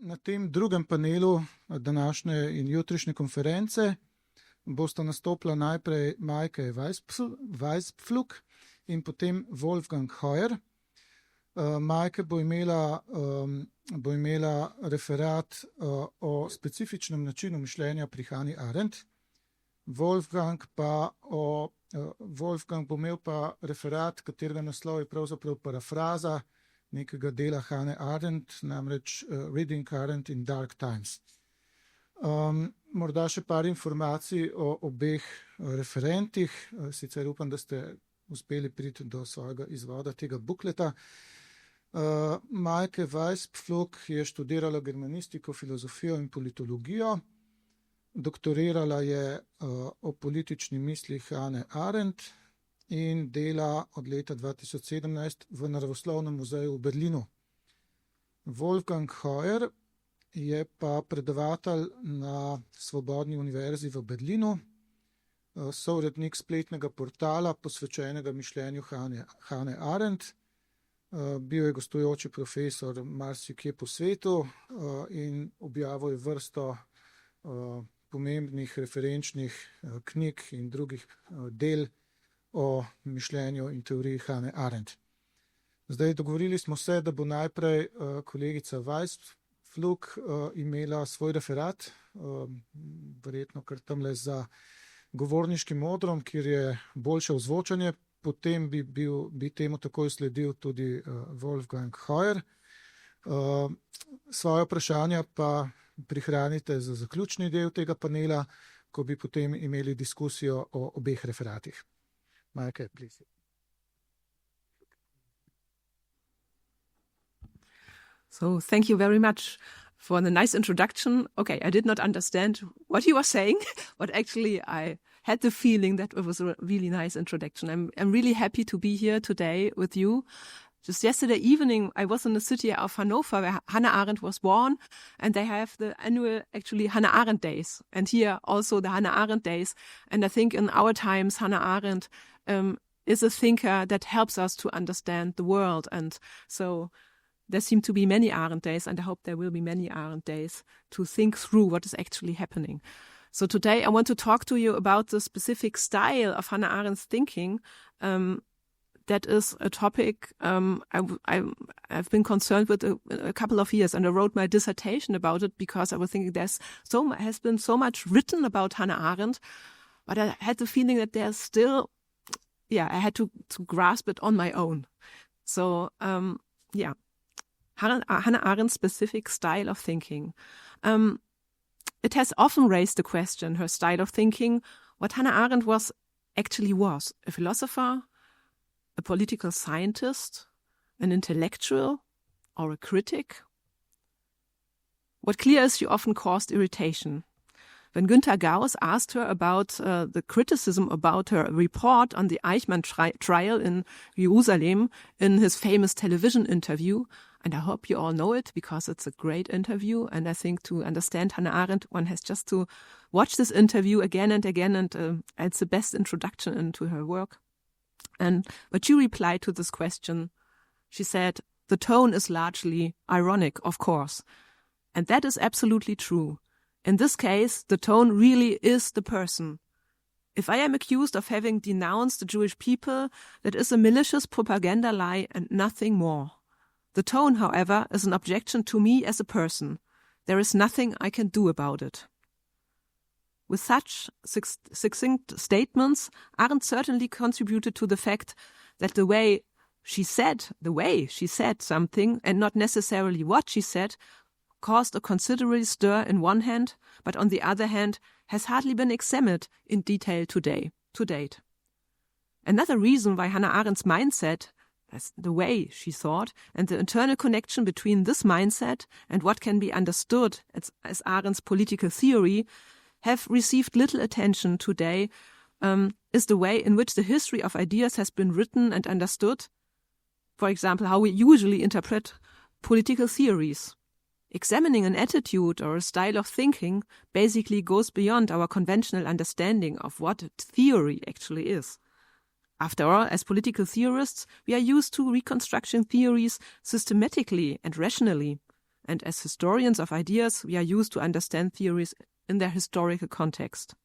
Na tem drugem panelu današnje in jutrišnje konference bosta nastopila najprej Maike Weißpflug in potem Wolfgang Heuer. Maike bo imela referat o specifičnem načinu mišljenja pri Hannah-Arendt. Wolfgang bo imel pa referat, katerega naslov je pravzaprav parafraza nekega dela Hannah-Arendt, namreč Reading Arendt in Dark Times. Morda še par informacij o obeh referentih, sicer upam, da ste uspeli priti do svojega izvoda tega bukleta. Maike Weißpflug je študirala germanistiko, filozofijo in politologijo, doktorirala je o politični misli Hannah-Arendt in dela od leta 2017 v Naravoslovnem muzeju v Berlinu. Wolfgang Heuer je pa predavatelj na Svobodni Univerzi v Berlinu, sourednik spletnega portala, posvečenega mišljenju Hannah-Arendt. Bil je gostujoči profesor marsikje po svetu in objavil je vrsto pomembnih referenčnih knjig in drugih del o mišljenju in teoriji Hannah-Arendt. Zdaj, dogovorili smo se, da bo najprej kolegica Weißpflug imela svoj referat, verjetno kar tamle za govorniškim odrom, kjer je boljše ozvočanje, potem bi temu takoj sledil tudi Wolfgang Heuer. Svoje vprašanja pa prihranite za zaključni del tega panela, ko bi potem imeli diskusijo o obeh referatih. Maike, please. So thank you very much for the nice introduction. Okay, I did not understand what you were saying, but actually I had the feeling that it was a really nice introduction. I'm really happy to be here today with you. Just yesterday evening, I was in the city of Hannover where Hannah Arendt was born, and they have the annual, actually, Hannah Arendt Days. And here also the Hannah Arendt Days. And I think in our times, Hannah Arendt is a thinker that helps us to understand the world. And so there seem to be many Arendt Days, and I hope there will be many Arendt Days to think through what is actually happening. So today I want to talk to you about the specific style of Hannah Arendt's thinking. That is a topic I've been concerned with a couple of years, and I wrote my dissertation about it because I was thinking has been so much written about Hannah Arendt, but I had the feeling that there's still, I had to grasp it on my own. So, Hannah Arendt's specific style of thinking. It has often raised the question, her style of thinking, what Hannah Arendt actually was, a philosopher, a political scientist, an intellectual, or a critic? What clear is she often caused irritation. When Günter Gauss asked her about the criticism about her report on the Eichmann trial in Jerusalem in his famous television interview, and I hope you all know it because it's a great interview, and I think to understand Hannah Arendt, one has just to watch this interview again and again, and it's the best introduction into her work. But she replied to this question. She said, "The tone is largely ironic, of course." And that is absolutely true. In this case, the tone really is the person. If I am accused of having denounced the Jewish people, that is a malicious propaganda lie and nothing more. The tone, however, is an objection to me as a person. There is nothing I can do about it. With such succinct statements, Arendt certainly contributed to the fact that the way she said something, and not necessarily what she said, caused a considerable stir in one hand, but on the other hand, has hardly been examined in detail to date. Another reason why Hannah Arendt's mindset, as the way she thought, and the internal connection between this mindset and what can be understood as Arendt's political theory, have received little attention today, is the way in which the history of ideas has been written and understood. For example, how we usually interpret political theories. Examining an attitude or a style of thinking basically goes beyond our conventional understanding of what a theory actually is. After all, as political theorists, we are used to reconstructing theories systematically and rationally. and as historians of ideas, we are used to understand theories in their historical context.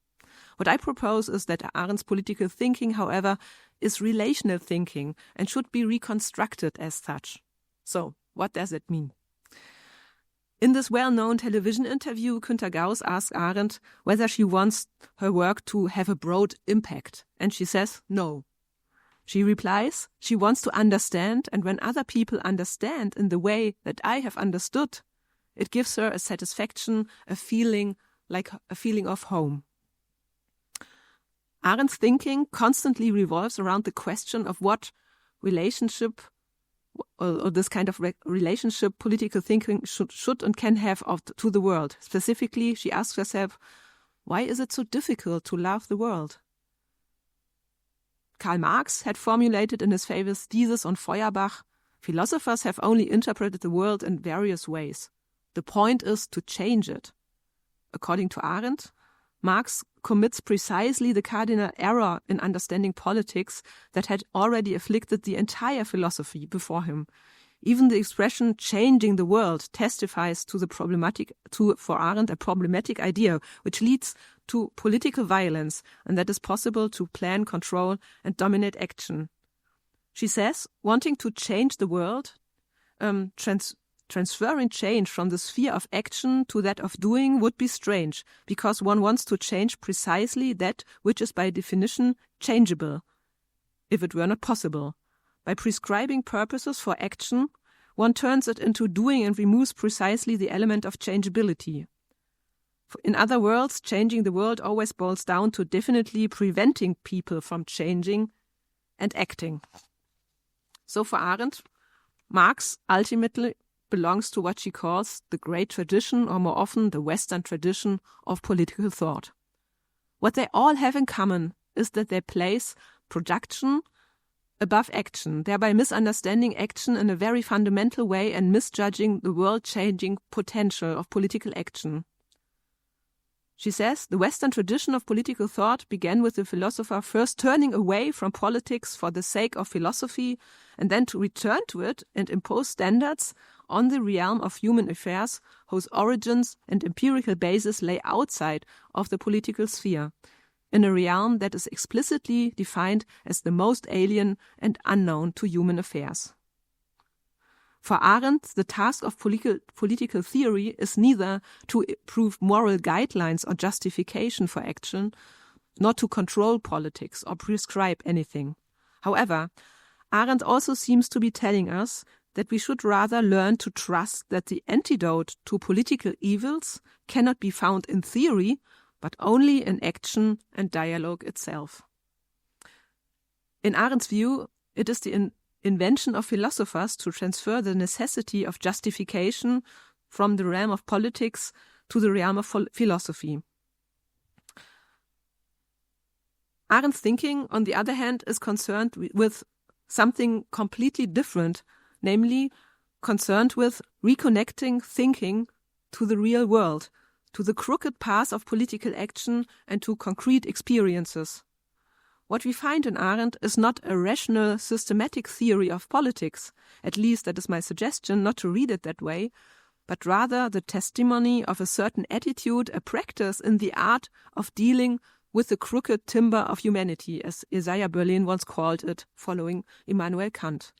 What I propose is that Arendt's political thinking, however, is relational thinking and should be reconstructed as such. So, what does it mean? In this well-known television interview, Günter Gauss asks Arendt whether she wants her work to have a broad impact, and she says no. She replies, she wants to understand, and when other people understand in the way that I have understood, it gives her a satisfaction, a feeling like a feeling of home. Arendt's thinking constantly revolves around the question of what relationship or this kind of relationship political thinking should and can have to the world. Specifically, she asks herself, why is it so difficult to love the world? Karl Marx had formulated in his famous thesis on Feuerbach, philosophers have only interpreted the world in various ways. The point is to change it. According to Arendt, Marx commits precisely the cardinal error in understanding politics that had already afflicted the entire philosophy before him. Even the expression changing the world testifies to for Arendt, a problematic idea which leads to political violence and that is possible to plan, control and dominate action. She says, wanting to change the world, transferring change from the sphere of action to that of doing would be strange, because one wants to change precisely that which is by definition changeable, if it were not possible. By prescribing purposes for action, one turns it into doing and removes precisely the element of changeability. In other words, changing the world always boils down to definitely preventing people from changing and acting. So for Arendt, Marx ultimately belongs to what she calls the great tradition, or more often the Western tradition of political thought. What they all have in common is that they place production above action, thereby misunderstanding action in a very fundamental way and misjudging the world-changing potential of political action. She says, the Western tradition of political thought began with the philosopher first turning away from politics for the sake of philosophy and then to return to it and impose standards on the realm of human affairs whose origins and empirical basis lay outside of the political sphere, in a realm that is explicitly defined as the most alien and unknown to human affairs. For Arendt, the task of political theory is neither to prove moral guidelines or justification for action, nor to control politics or prescribe anything. However, Arendt also seems to be telling us that we should rather learn to trust that the antidote to political evils cannot be found in theory, but only in action and dialogue itself. In Arendt's view, it is the invention of philosophers to transfer the necessity of justification from the realm of politics to the realm of philosophy. Arendt's thinking, on the other hand, is concerned with something completely different, namely concerned with reconnecting thinking to the real world, to the crooked path of political action and to concrete experiences. What we find in Arendt is not a rational, systematic theory of politics, at least that is my suggestion, not to read it that way, but rather the testimony of a certain attitude, a practice in the art of dealing with the crooked timber of humanity, as Isaiah Berlin once called it, following Immanuel Kant.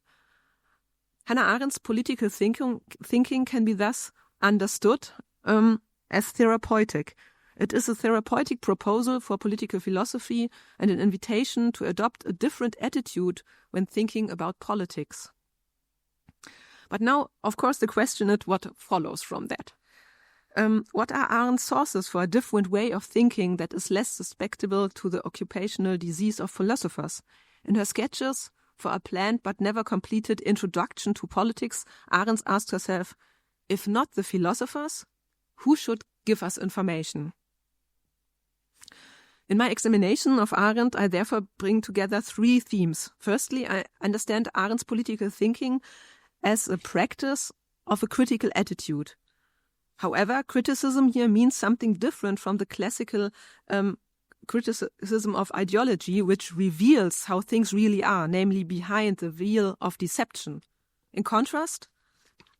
Hannah Arendt's political thinking can be thus understood as therapeutic. It is a therapeutic proposal for political philosophy and an invitation to adopt a different attitude when thinking about politics. But now, of course, the question is what follows from that. What are Arendt's sources for a different way of thinking that is less susceptible to the occupational disease of philosophers? In her sketches for a planned but never completed introduction to politics, Arendt asked herself, if not the philosophers, who should give us information? In my examination of Arendt, I therefore bring together three themes. Firstly, I understand Arendt's political thinking as a practice of a critical attitude. However, criticism here means something different from the classical criticism of ideology, which reveals how things really are, namely behind the veil of deception. In contrast,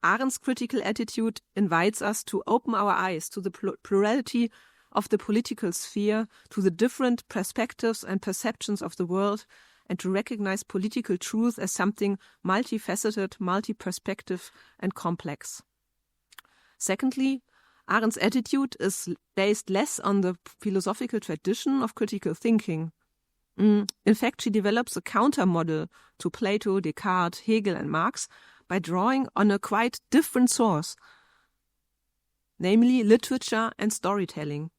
Arendt's critical attitude invites us to open our eyes to the plurality of the political sphere, to the different perspectives and perceptions of the world, and to recognize political truth as something multifaceted, multi-perspective, and complex. Secondly, Arendt's attitude is based less on the philosophical tradition of critical thinking. In fact, she develops a counter-model to Plato, Descartes, Hegel, and Marx by drawing on a quite different source, namely literature and storytelling.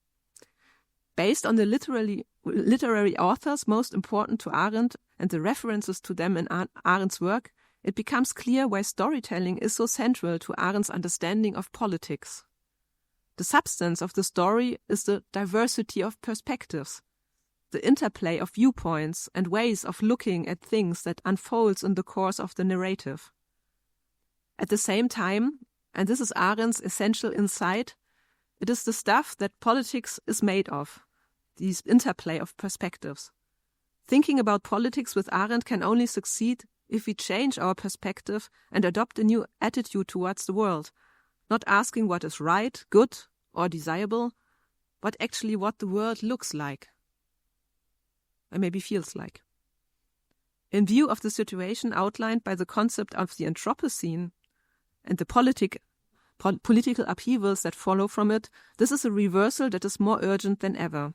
Based on the literary authors most important to Arendt and the references to them in Arendt's work, it becomes clear why storytelling is so central to Arendt's understanding of politics. The substance of the story is the diversity of perspectives, the interplay of viewpoints and ways of looking at things that unfolds in the course of the narrative. At the same time, and this is Arendt's essential insight, it is the stuff that politics is made of, these interplay of perspectives. Thinking about politics with Arendt can only succeed if we change our perspective and adopt a new attitude towards the world, not asking what is right, good, or desirable, but actually what the world looks like, and maybe feels like. In view of the situation outlined by the concept of the Anthropocene and the political upheavals that follow from it, this is a reversal that is more urgent than ever.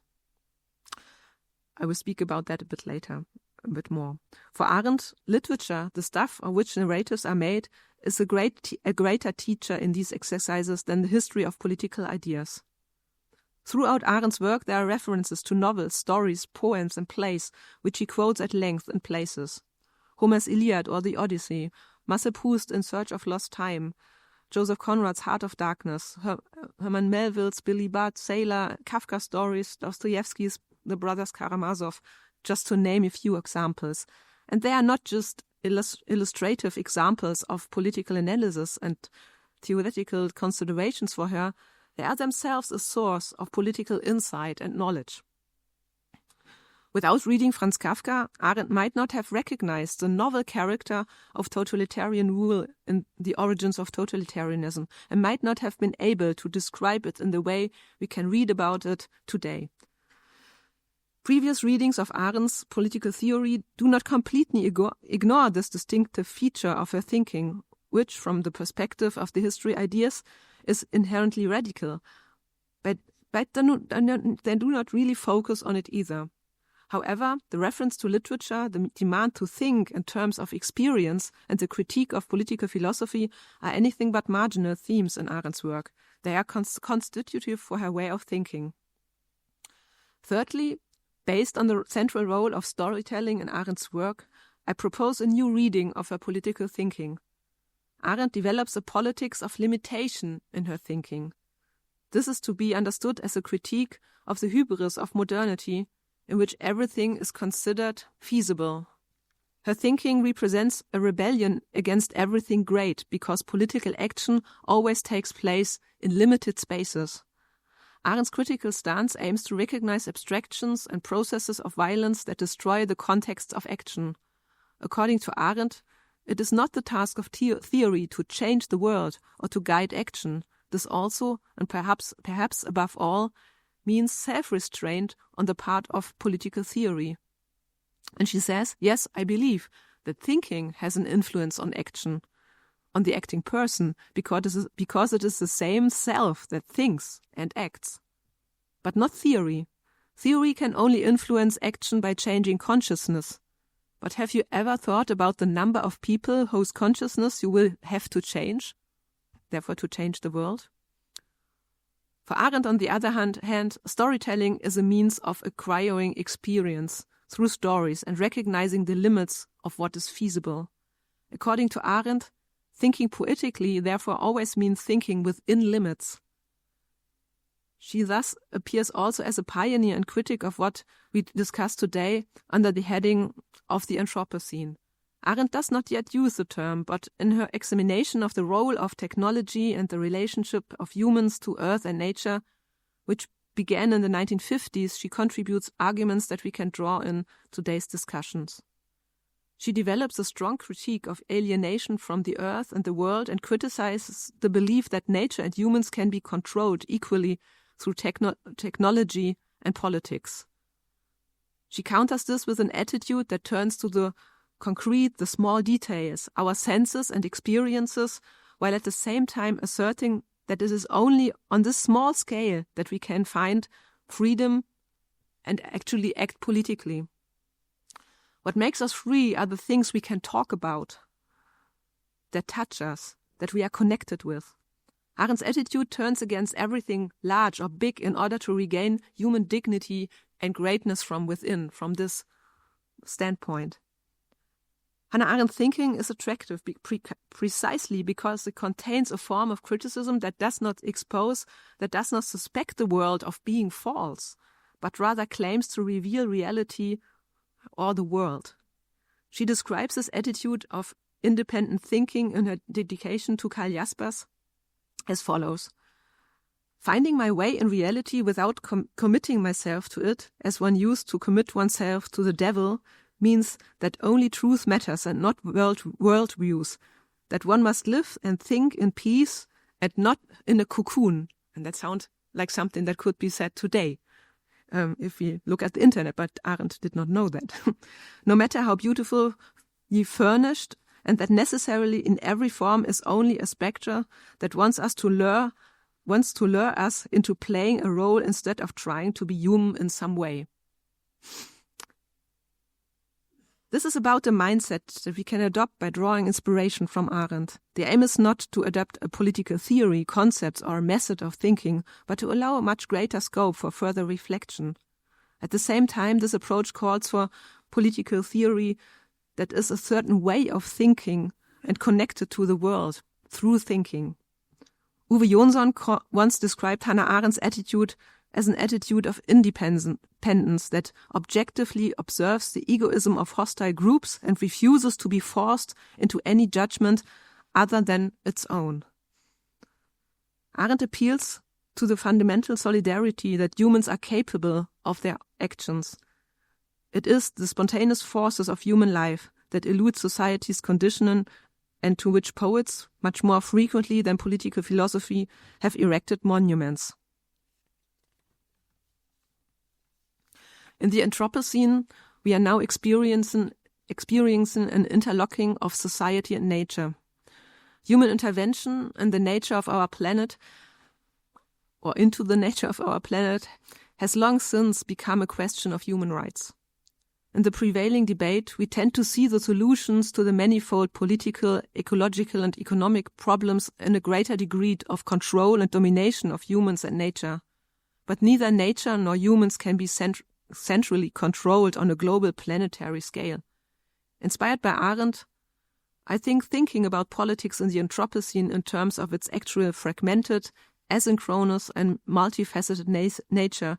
I will speak about that a bit more. For Arendt, literature, the stuff of which narratives are made, is a greater teacher in these exercises than the history of political ideas. Throughout Arendt's work there are references to novels, stories, poems and plays, which he quotes at length in places. Homer's Iliad or the Odyssey, Marcel Proust in Search of Lost Time, Joseph Conrad's Heart of Darkness, Herman Melville's Billy Budd, Sailor, Kafka's stories, Dostoevsky's The Brothers Karamazov, just to name a few examples. And they are not just illustrative examples of political analysis and theoretical considerations for her, they are themselves a source of political insight and knowledge. Without reading Franz Kafka, Arendt might not have recognized the novel character of totalitarian rule in The Origins of Totalitarianism and might not have been able to describe it in the way we can read about it today. Previous readings of Arendt's political theory do not completely ignore this distinctive feature of her thinking, which, from the perspective of the history ideas, is inherently radical, but they do not really focus on it either. However, the reference to literature, the demand to think in terms of experience, and the critique of political philosophy are anything but marginal themes in Arendt's work. They are constitutive for her way of thinking. Thirdly, based on the central role of storytelling in Arendt's work, I propose a new reading of her political thinking. Arendt develops a politics of limitation in her thinking. This is to be understood as a critique of the hubris of modernity, in which everything is considered feasible. Her thinking represents a rebellion against everything great, because political action always takes place in limited spaces. Arendt's critical stance aims to recognize abstractions and processes of violence that destroy the context of action. According to Arendt, it is not the task of theory to change the world or to guide action. This also, and perhaps above all, means self-restraint on the part of political theory. And she says, yes, I believe that thinking has an influence on action, on the acting person, because it is the same self that thinks and acts. But not theory. Theory can only influence action by changing consciousness. But have you ever thought about the number of people whose consciousness you will have to change, therefore to change the world? For Arendt, on the other hand, storytelling is a means of acquiring experience through stories and recognizing the limits of what is feasible. According to Arendt, thinking poetically therefore always means thinking within limits. She thus appears also as a pioneer and critic of what we discuss today under the heading of the Anthropocene. Arendt does not yet use the term, but in her examination of the role of technology and the relationship of humans to earth and nature, which began in the 1950s, she contributes arguments that we can draw in today's discussions. She develops a strong critique of alienation from the earth and the world and criticizes the belief that nature and humans can be controlled equally through technology and politics. She counters this with an attitude that turns to the concrete, the small details, our senses and experiences, while at the same time asserting that it is only on this small scale that we can find freedom and actually act politically. What makes us free are the things we can talk about, that touch us, that we are connected with. Arendt's attitude turns against everything large or big in order to regain human dignity and greatness from within, from this standpoint. Hannah Arendt's thinking is attractive precisely because it contains a form of criticism that does not expose, that does not suspect the world of being false, but rather claims to reveal reality or the world. She describes this attitude of independent thinking in her dedication to Karl Jaspers as follows. Finding my way in reality without committing myself to it, as one used to commit oneself to the devil, means that only truth matters and not world views, that one must live and think in peace and not in a cocoon. And that sounds like something that could be said today, if we look at the internet, but Arendt did not know that. No matter how beautifully furnished, and that necessarily in every form is only a spectre that wants to lure us into playing a role instead of trying to be human in some way. This is about a mindset that we can adopt by drawing inspiration from Arendt. The aim is not to adopt a political theory, concepts, or a method of thinking, but to allow a much greater scope for further reflection. At the same time, this approach calls for political theory that is a certain way of thinking and connected to the world through thinking. Uwe Jonsson once described Hannah Arendt's attitude as an attitude of independence that objectively observes the egoism of hostile groups and refuses to be forced into any judgment other than its own. Arendt appeals to the fundamental solidarity that humans are capable of their actions. It is the spontaneous forces of human life that elude society's conditioning and to which poets, much more frequently than political philosophy, have erected monuments. In the Anthropocene, we are now experiencing an interlocking of society and nature. Human intervention in the nature of our planet, or into the nature of our planet, has long since become a question of human rights. In the prevailing debate, we tend to see the solutions to the manifold political, ecological, and economic problems in a greater degree of control and domination of humans and nature. But neither nature nor humans can be centrally controlled on a global planetary scale. Inspired by Arendt, I think thinking about politics in the Anthropocene in terms of its actual fragmented, asynchronous and multifaceted nature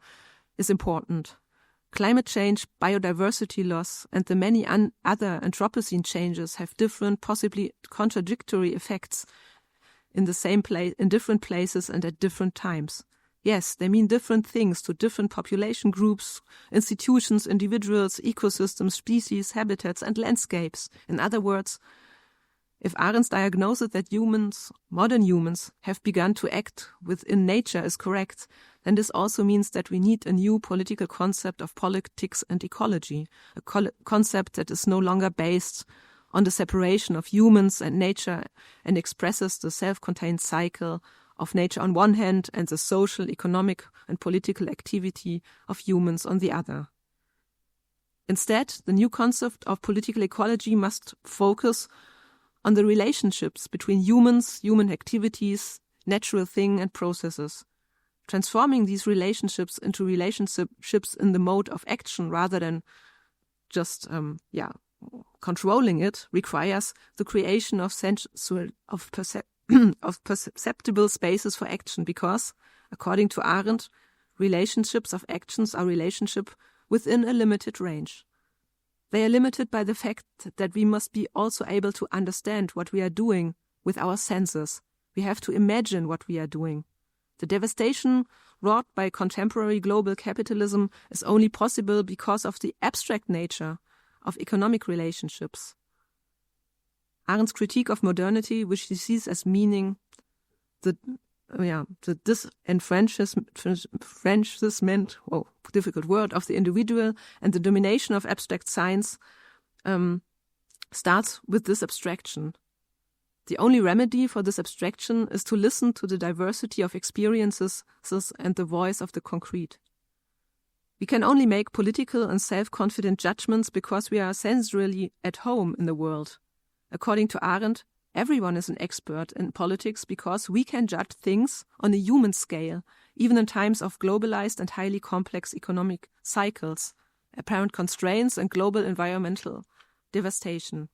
is important. Climate change, biodiversity loss, and the many other Anthropocene changes have different, possibly contradictory effects in the same place, in different places and at different times. Yes, they mean different things to different population groups, institutions, individuals, ecosystems, species, habitats, and landscapes. In other words, if Arendt's diagnosis that humans, modern humans, have begun to act within nature is correct, then this also means that we need a new political concept of politics and ecology, a concept that is no longer based on the separation of humans and nature and expresses the self-contained cycle of nature on one hand and the social, economic, and political activity of humans on the other. Instead, the new concept of political ecology must focus on the relationships between humans, human activities, natural things, and processes. Transforming these relationships into relationships in the mode of action rather than just controlling it requires the creation of perceptible spaces for action because, according to Arendt, relationships of actions are relationships within a limited range. They are limited by the fact that we must be also able to understand what we are doing with our senses. We have to imagine what we are doing. The devastation wrought by contemporary global capitalism is only possible because of the abstract nature of economic relationships. Arendt's critique of modernity, which she sees as meaning the disenfranchisement, difficult word, of the individual and the domination of abstract science, starts with this abstraction. The only remedy for this abstraction is to listen to the diversity of experiences and the voice of the concrete. We can only make political and self-confident judgments because we are sensually at home in the world. According to Arendt, everyone is an expert in politics because we can judge things on a human scale, even in times of globalized and highly complex economic cycles, apparent constraints and global environmental devastation.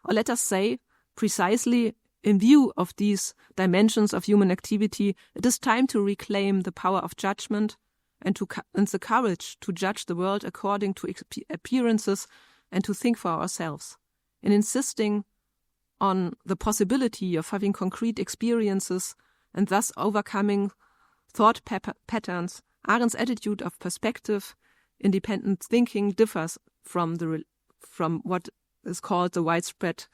Or let us say, precisely in view of these dimensions of human activity, it is time to reclaim the power of judgment and the courage to judge the world according to appearances and to think for ourselves. In insisting on the possibility of having concrete experiences and thus overcoming thought patterns, Arendt's attitude of perspective, independent thinking differs from what is called the widespread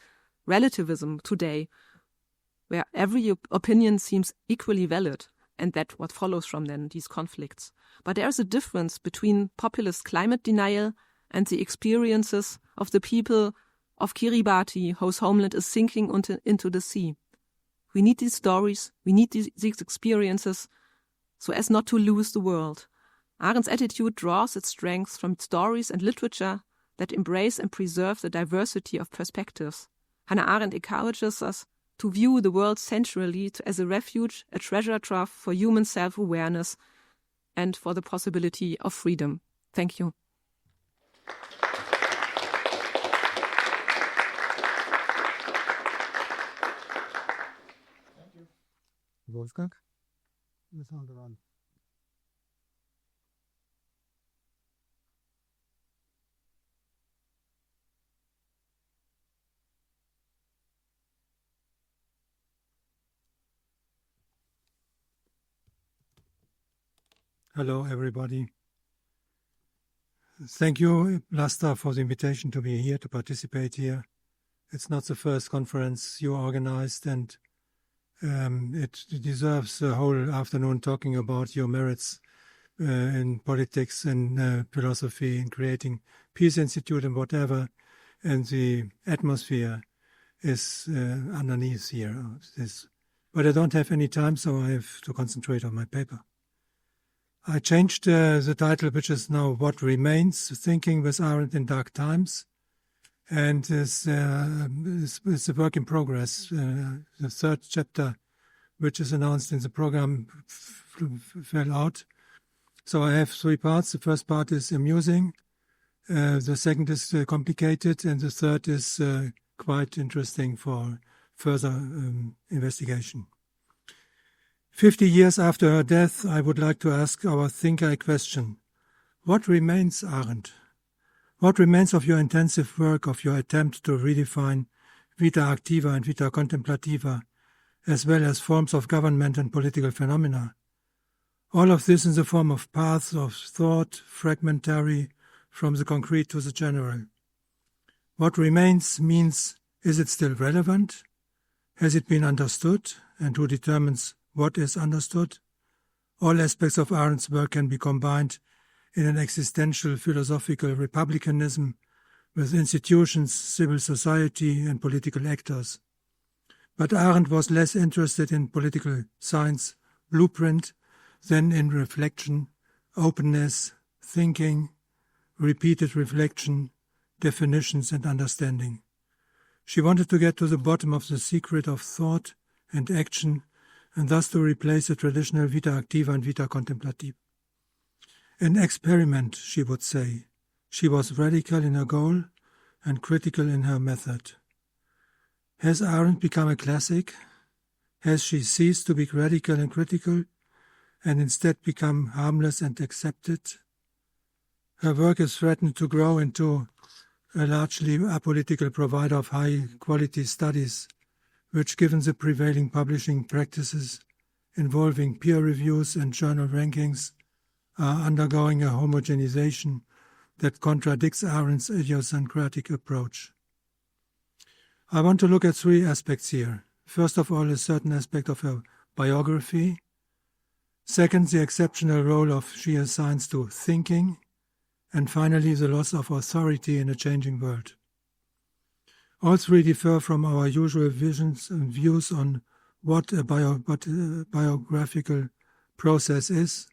relativism today, where every opinion seems equally valid, and that what follows from then these conflicts. But there is a difference between populist climate denial and the experiences of the people of Kiribati, whose homeland is sinking into the sea. We need these stories, we need these experiences, so as not to lose the world. Arendt's attitude draws its strength from stories and literature that embrace and preserve the diversity of perspectives. Hannah Arendt encourages us to view the world centrally as a refuge, a treasure trove for human self-awareness and for the possibility of freedom. Thank you. Wolfgang? Hello, everybody. Thank you, Vlasta, for the invitation to be here, to participate here. It's not the first conference you organized, and it deserves a whole afternoon talking about your merits in politics and philosophy, in creating Peace Institute and whatever, and the atmosphere is underneath here. But I don't have any time, so I have to concentrate on my paper. I changed the title, which is now What Remains, Thinking with Arendt in Dark Times, and it's a work in progress. The third chapter, which is announced in the program, fell out. So I have three parts. The first part is amusing, the second is complicated, and the third is quite interesting for further investigation. 50 years after her death, I would like to ask our thinker a question. What remains, Arendt? What remains of your intensive work, of your attempt to redefine vita activa and vita contemplativa, as well as forms of government and political phenomena? All of this in the form of paths of thought, fragmentary, from the concrete to the general. What remains means, is it still relevant? Has it been understood? And who determines what is understood? All aspects of Arendt's work can be combined in an existential philosophical republicanism with institutions, civil society, and political actors. But Arendt was less interested in political science blueprint than in reflection, openness, thinking, repeated reflection, definitions, and understanding. She wanted to get to the bottom of the secret of thought and action, and thus to replace the traditional vita activa and vita contemplativa. An experiment, she would say. She was radical in her goal and critical in her method. Has Arendt become a classic? Has she ceased to be radical and critical and instead become harmless and accepted? Her work is threatened to grow into a largely apolitical provider of high-quality studies, which, given the prevailing publishing practices involving peer reviews and journal rankings, are undergoing a homogenization that contradicts Arendt's idiosyncratic approach. I want to look at three aspects here. First of all, a certain aspect of her biography. Second, the exceptional role she assigns to thinking. And finally, the loss of authority in a changing world. All three differ from our usual visions and views on what a biographical process is,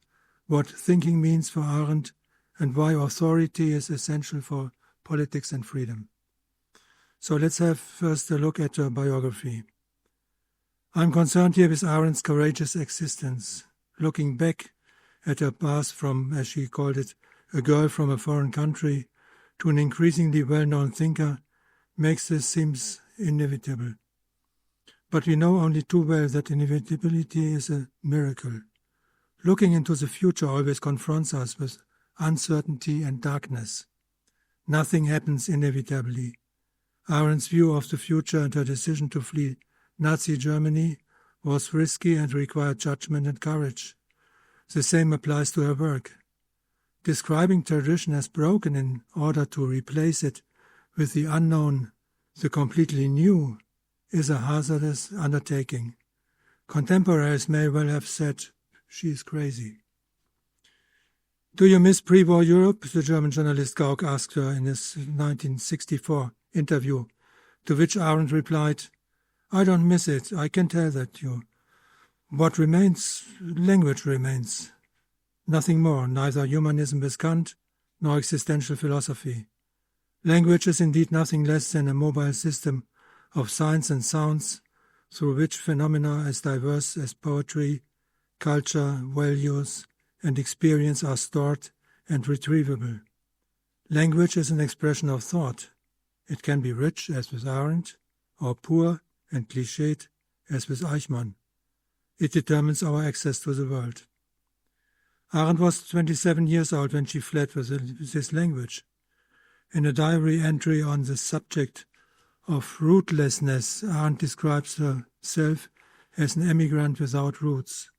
what thinking means for Arendt, and why authority is essential for politics and freedom. So let's have first a look at her biography. I'm concerned here with Arendt's courageous existence, looking back at her path from, as she called it, a girl from a foreign country to an increasingly well-known thinker makes this seems inevitable. But we know only too well that inevitability is a miracle. Looking into the future always confronts us with uncertainty and darkness. Nothing happens inevitably. Arendt's view of the future and her decision to flee Nazi Germany was risky and required judgment and courage. The same applies to her work. Describing tradition as broken in order to replace it with the unknown, the completely new, is a hazardous undertaking. Contemporaries may well have said, she is crazy. Do you miss pre-war Europe? The German journalist Gauck asked her in his 1964 interview, to which Arendt replied, I don't miss it, I can tell that you. What remains? Language remains. Nothing more, neither humanism with Kant, nor existential philosophy. Language is indeed nothing less than a mobile system of signs and sounds through which phenomena as diverse as poetry, culture, values, and experience are stored and retrievable. Language is an expression of thought. It can be rich, as with Arendt, or poor and cliched, as with Eichmann. It determines our access to the world. Arendt was 27 years old when she fled with this language. In a diary entry on the subject of rootlessness, Arendt describes herself as an emigrant without roots.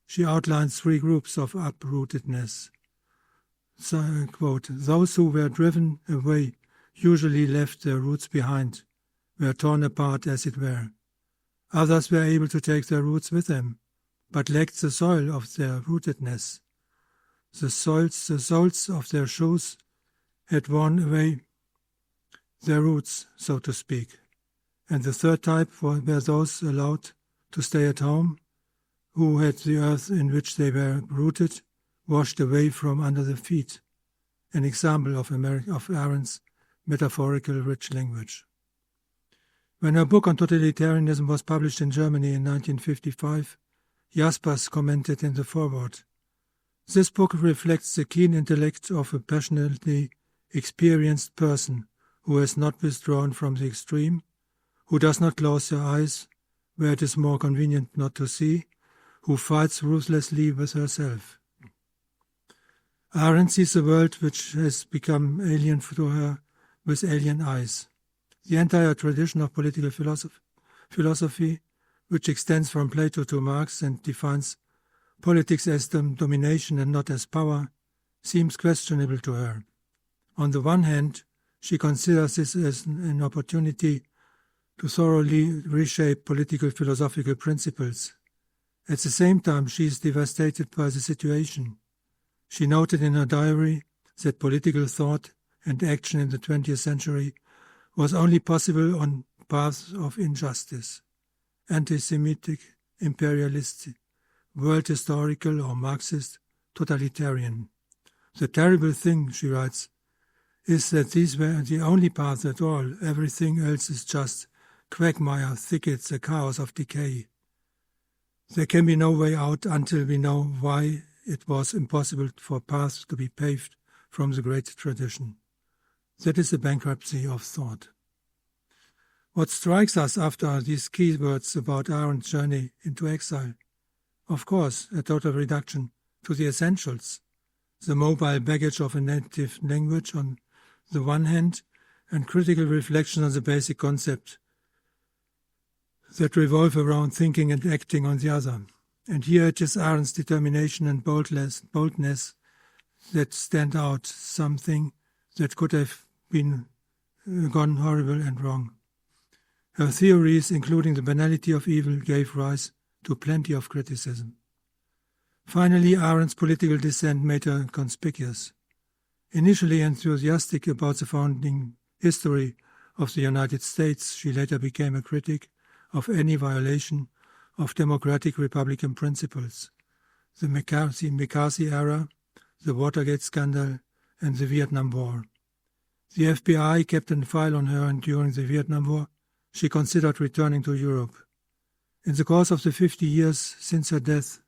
She outlines three groups of uprootedness. So, quote, those who were driven away usually left their roots behind, were torn apart as it were. Others were able to take their roots with them, but lacked the soil of their rootedness. The soles of their shoes had worn away their roots, so to speak. And the third type were those allowed to stay at home, who had the earth in which they were rooted washed away from under their feet, an example of Arendt's metaphorical rich language. When her book on totalitarianism was published in Germany in 1955, Jaspers commented in the foreword, this book reflects the keen intellect of a passionately experienced person who has not withdrawn from the extreme, who does not close her eyes where it is more convenient not to see, who fights ruthlessly with herself. Arendt sees the world which has become alien to her with alien eyes. The entire tradition of political philosophy, which extends from Plato to Marx and defines politics as domination and not as power, seems questionable to her. On the one hand, she considers this as an opportunity to thoroughly reshape political philosophical principles. At the same time, she is devastated by the situation. She noted in her diary that political thought and action in the 20th century was only possible on paths of injustice, anti-Semitic, imperialistic, world historical or Marxist, totalitarian. The terrible thing, she writes, is that these were the only paths at all. Everything else is just quagmire, thickets, a chaos of decay. There can be no way out until we know why it was impossible for paths to be paved from the great tradition. That is the bankruptcy of thought. What strikes us after these key words about Arendt's journey into exile? Of course, a total reduction to the essentials, the mobile baggage of a native language on the one hand, and critical reflection on the basic concept that revolve around thinking and acting on the other. And here it is Arendt's determination and boldness that stand out, something that could have been gone horrible and wrong. Her theories, including the banality of evil, gave rise to plenty of criticism. Finally, Arendt's political dissent made her conspicuous. Initially enthusiastic about the founding history of the United States, she later became a critic of any violation of democratic republican principles, the McCarthy era, the Watergate scandal, and the Vietnam War. The FBI kept a file on her, and during the Vietnam War, she considered returning to Europe. In the course of the 50 years since her death,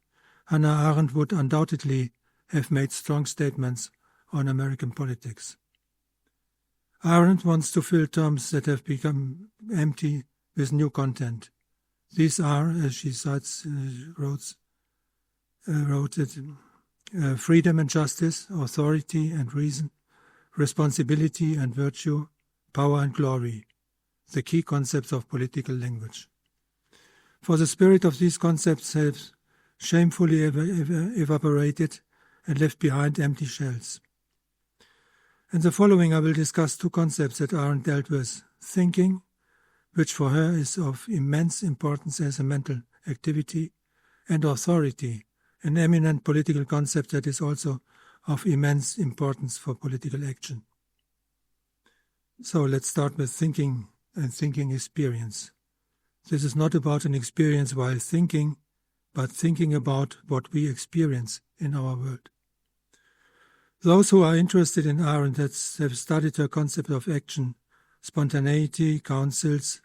Hannah Arendt would undoubtedly have made strong statements on American politics. Arendt wants to fill terms that have become empty with new content. These are, as she wrote it, freedom and justice, authority and reason, responsibility and virtue, power and glory, the key concepts of political language. For the spirit of these concepts has shamefully evaporated and left behind empty shells. In the following I will discuss two concepts that Arendt dealt with: thinking, which for her is of immense importance as a mental activity, and authority, an eminent political concept that is also of immense importance for political action. So let's start with thinking and thinking experience. This is not about an experience while thinking, but thinking about what we experience in our world. Those who are interested in Arendt have studied her concept of action, spontaneity, councils,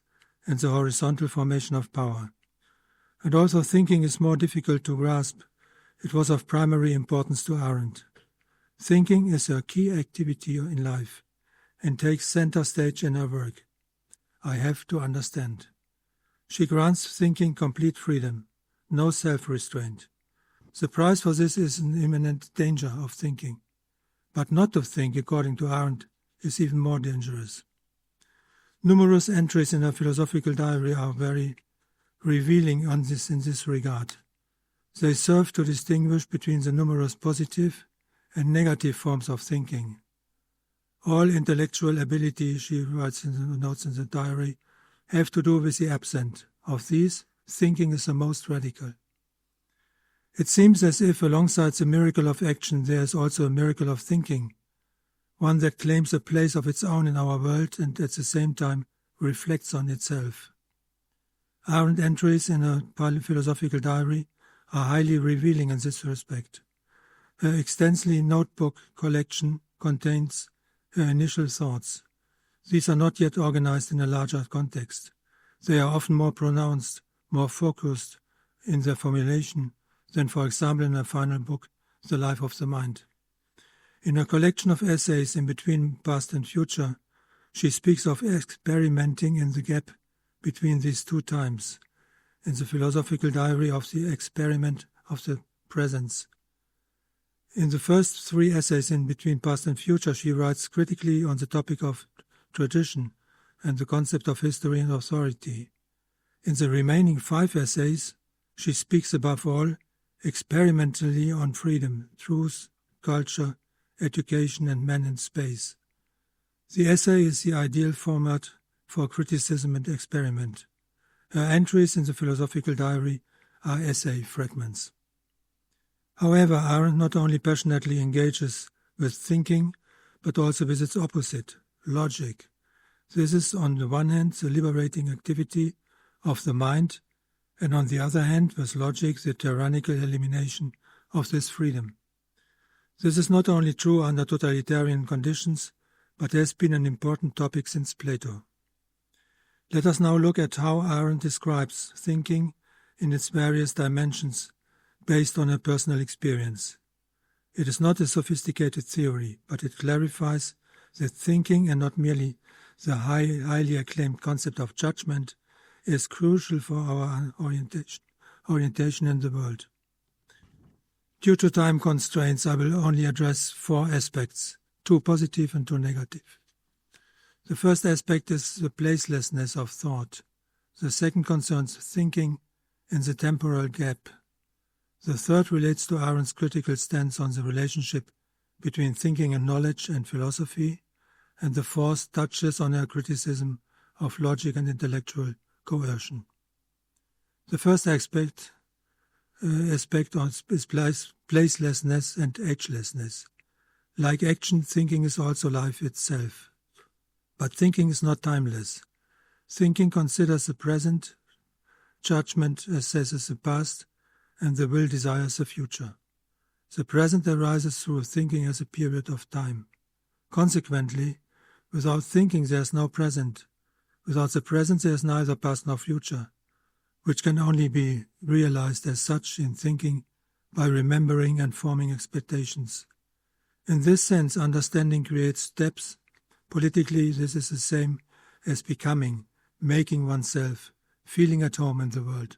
and the horizontal formation of power. And although thinking is more difficult to grasp, it was of primary importance to Arendt. Thinking is her key activity in life and takes center stage in her work. I have to understand. She grants thinking complete freedom, no self-restraint. The price for this is an imminent danger of thinking. But not to think, according to Arendt, is even more dangerous. Numerous entries in her philosophical diary are very revealing in this regard. They serve to distinguish between the numerous positive and negative forms of thinking. All intellectual ability, she writes in the notes in the diary, have to do with the absent. Of these, thinking is the most radical. It seems as if alongside the miracle of action there is also a miracle of thinking, one that claims a place of its own in our world and at the same time reflects on itself. Arendt entries in her philosophical diary are highly revealing in this respect. Her extensive notebook collection contains her initial thoughts. These are not yet organized in a larger context. They are often more pronounced, more focused in their formulation than, for example, in her final book, The Life of the Mind. In her collection of essays in between past and future, she speaks of experimenting in the gap between these two times, in the philosophical diary of the experiment of the presence. In the first three essays in between past and future, she writes critically on the topic of tradition and the concept of history and authority. In the remaining 5 essays, she speaks above all experimentally on freedom, truth, culture, education, and man in space. The essay is the ideal format for criticism and experiment. Her entries in the philosophical diary are essay fragments. However, Arendt not only passionately engages with thinking, but also with its opposite, logic. This is, on the one hand, the liberating activity of the mind, and on the other hand, with logic, the tyrannical elimination of this freedom. This is not only true under totalitarian conditions, but has been an important topic since Plato. Let us now look at how Arendt describes thinking in its various dimensions based on her personal experience. It is not a sophisticated theory, but it clarifies that thinking, and not merely the highly acclaimed concept of judgment, is crucial for our orientation in the world. Due to time constraints, I will only address 4 aspects, 2 positive and 2 negative. The first aspect is the placelessness of thought. The second concerns thinking in the temporal gap. The third relates to Arendt's critical stance on the relationship between thinking and knowledge and philosophy, and the fourth touches on her criticism of logic and intellectual coercion. The first aspect is placelessness and agelessness. Like action, thinking is also life itself. But thinking is not timeless. Thinking considers the present, judgment assesses the past, and the will desires the future. The present arises through thinking as a period of time. Consequently, without thinking there is no present. Without the present there is neither past nor future, which can only be realized as such in thinking by remembering and forming expectations. In this sense, understanding creates steps. Politically, this is the same as becoming, making oneself, feeling at home in the world.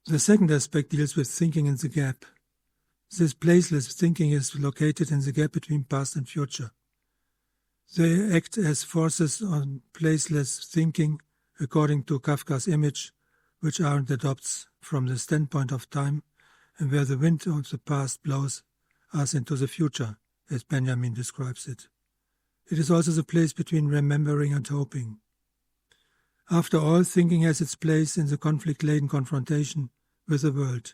The second aspect deals with thinking in the gap. This placeless thinking is located in the gap between past and future. They act as forces on placeless thinking, according to Kafka's image, which Arendt adopts from the standpoint of time, and where the wind of the past blows us into the future, as Benjamin describes it. It is also the place between remembering and hoping. After all, thinking has its place in the conflict-laden confrontation with the world.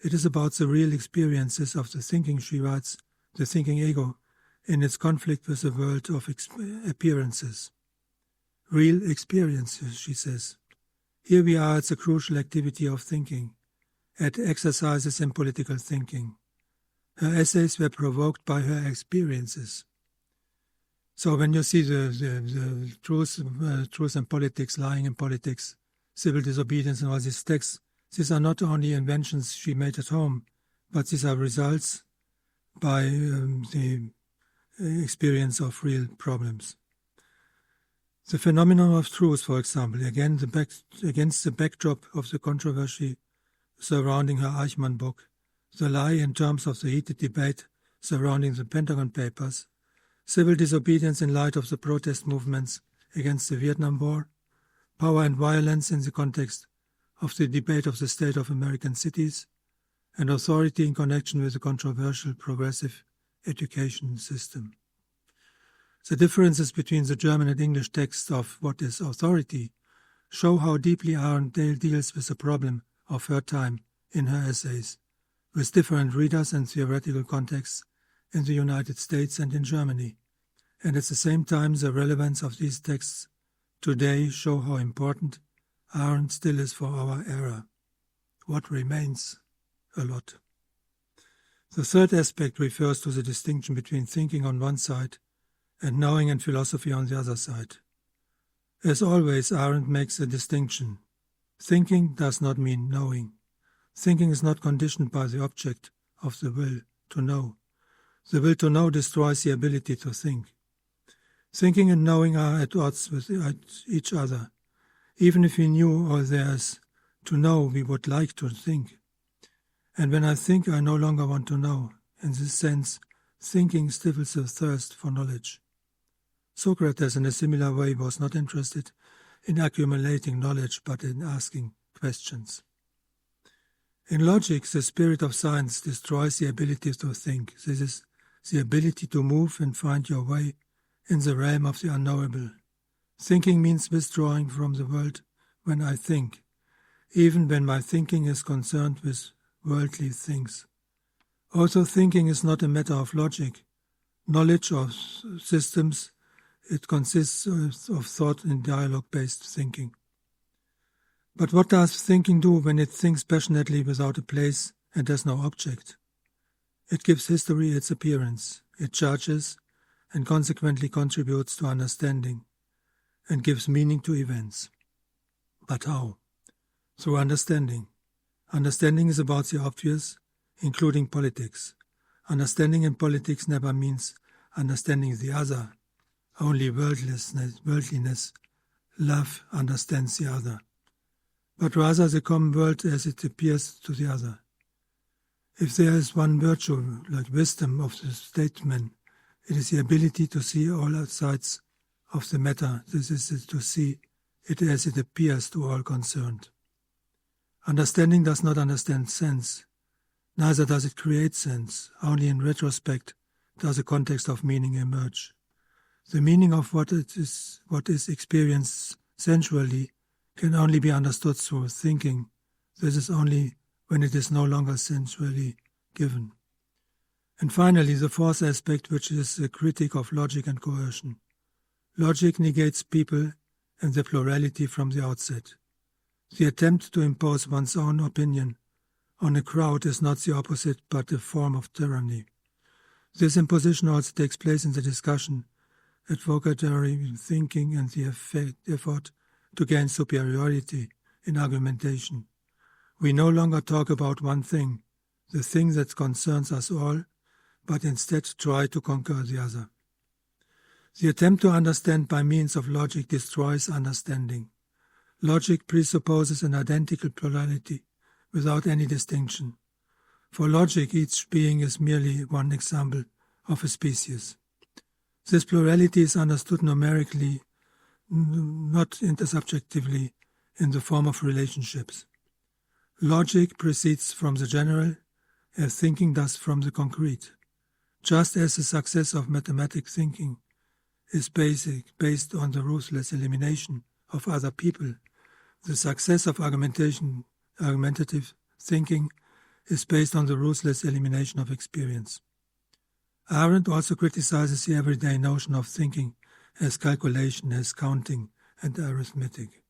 It is about the real experiences of the thinking, she writes, the thinking ego, in its conflict with the world of appearances. Real experiences, she says. Here we are at the crucial activity of thinking, at exercises in political thinking. Her essays were provoked by her experiences. So when you see the truth and politics, lying in politics, civil disobedience and all these texts, these are not only inventions she made at home, but these are results by the experience of real problems. The phenomenon of truth, for example, against the backdrop of the controversy surrounding her Eichmann book, the lie in terms of the heated debate surrounding the Pentagon Papers, civil disobedience in light of the protest movements against the Vietnam War, power and violence in the context of the debate of the state of American cities, and authority in connection with the controversial progressive education system. The differences between the German and English texts of what is authority show how deeply Arendt deals with the problem of her time in her essays, with different readers and theoretical contexts in the United States and in Germany, and at the same time the relevance of these texts today show how important Arendt still is for our era. What remains? A lot. The third aspect refers to the distinction between thinking on one side and knowing and philosophy on the other side. As always, Arendt makes a distinction. Thinking does not mean knowing. Thinking is not conditioned by the object of the will to know. The will to know destroys the ability to think. Thinking and knowing are at odds with each other. Even if we knew all there is to know, we would like to think. And when I think, I no longer want to know. In this sense, thinking stifles the thirst for knowledge. Socrates, in a similar way, was not interested in accumulating knowledge, but in asking questions. In logic, the spirit of science destroys the ability to think. This is the ability to move and find your way in the realm of the unknowable. Thinking means withdrawing from the world when I think, even when my thinking is concerned with worldly things. Also, thinking is not a matter of logic, knowledge of systems. It consists of thought and dialogue-based thinking. But what does thinking do when it thinks passionately without a place and has no object? It gives history its appearance, it judges and consequently contributes to understanding and gives meaning to events. But how? Through understanding. Understanding is about the obvious, including politics. Understanding in politics never means understanding the other. Only worldliness, love understands the other, but rather the common world as it appears to the other. If there is one virtue, like wisdom of the statesman, it is the ability to see all sides of the matter. This is to see it as it appears to all concerned. Understanding does not understand sense, neither does it create sense. Only in retrospect does a context of meaning emerge. The meaning of what is experienced sensually can only be understood through thinking. This is only when it is no longer sensually given. And finally, the fourth aspect, which is the critique of logic and coercion. Logic negates people and their plurality from the outset. The attempt to impose one's own opinion on a crowd is not the opposite, but a form of tyranny. This imposition also takes place in the discussion, advocatory thinking, and the effort to gain superiority in argumentation. We no longer talk about one thing, the thing that concerns us all, but instead try to conquer the other. The attempt to understand by means of logic destroys understanding. Logic presupposes an identical plurality without any distinction. For logic, each being is merely one example of a species. This plurality is understood numerically, not intersubjectively, in the form of relationships. Logic proceeds from the general, as thinking does from the concrete. Just as the success of mathematical thinking is based on the ruthless elimination of other people, the success of argumentative thinking is based on the ruthless elimination of experience. Arendt also criticizes the everyday notion of thinking as calculation, as counting and arithmetic.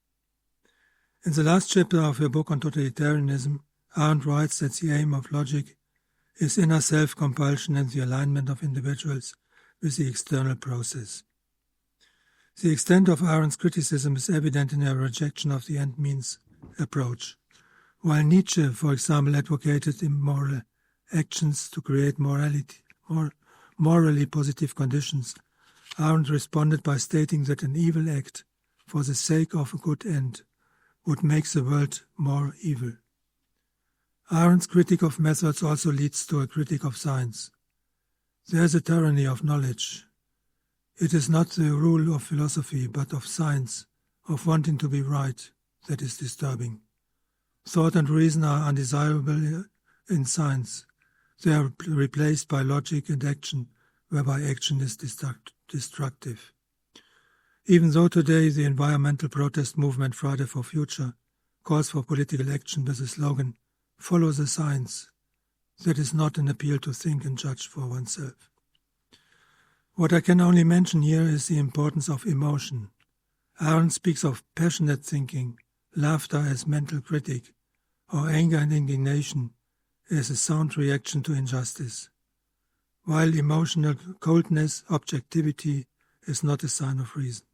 In the last chapter of her book on totalitarianism, Arendt writes that the aim of logic is inner self-compulsion and the alignment of individuals with the external process. The extent of Arendt's criticism is evident in her rejection of the end-means approach. While Nietzsche, for example, advocated immoral actions to create morally positive conditions, Arendt responded by stating that an evil act for the sake of a good end would make the world more evil. Arendt's critique of methods also leads to a critique of science. There is a tyranny of knowledge. It is not the rule of philosophy, but of science, of wanting to be right, that is disturbing. Thought and reason are undesirable in science. They are replaced by logic and action, whereby action is destructive. Even though today the environmental protest movement Friday for Future calls for political action with the slogan, "Follow the science," that is not an appeal to think and judge for oneself. What I can only mention here is the importance of emotion. Arendt speaks of passionate thinking, laughter as mental critic, or anger and indignation as a sound reaction to injustice. While emotional coldness, objectivity, is not a sign of reason.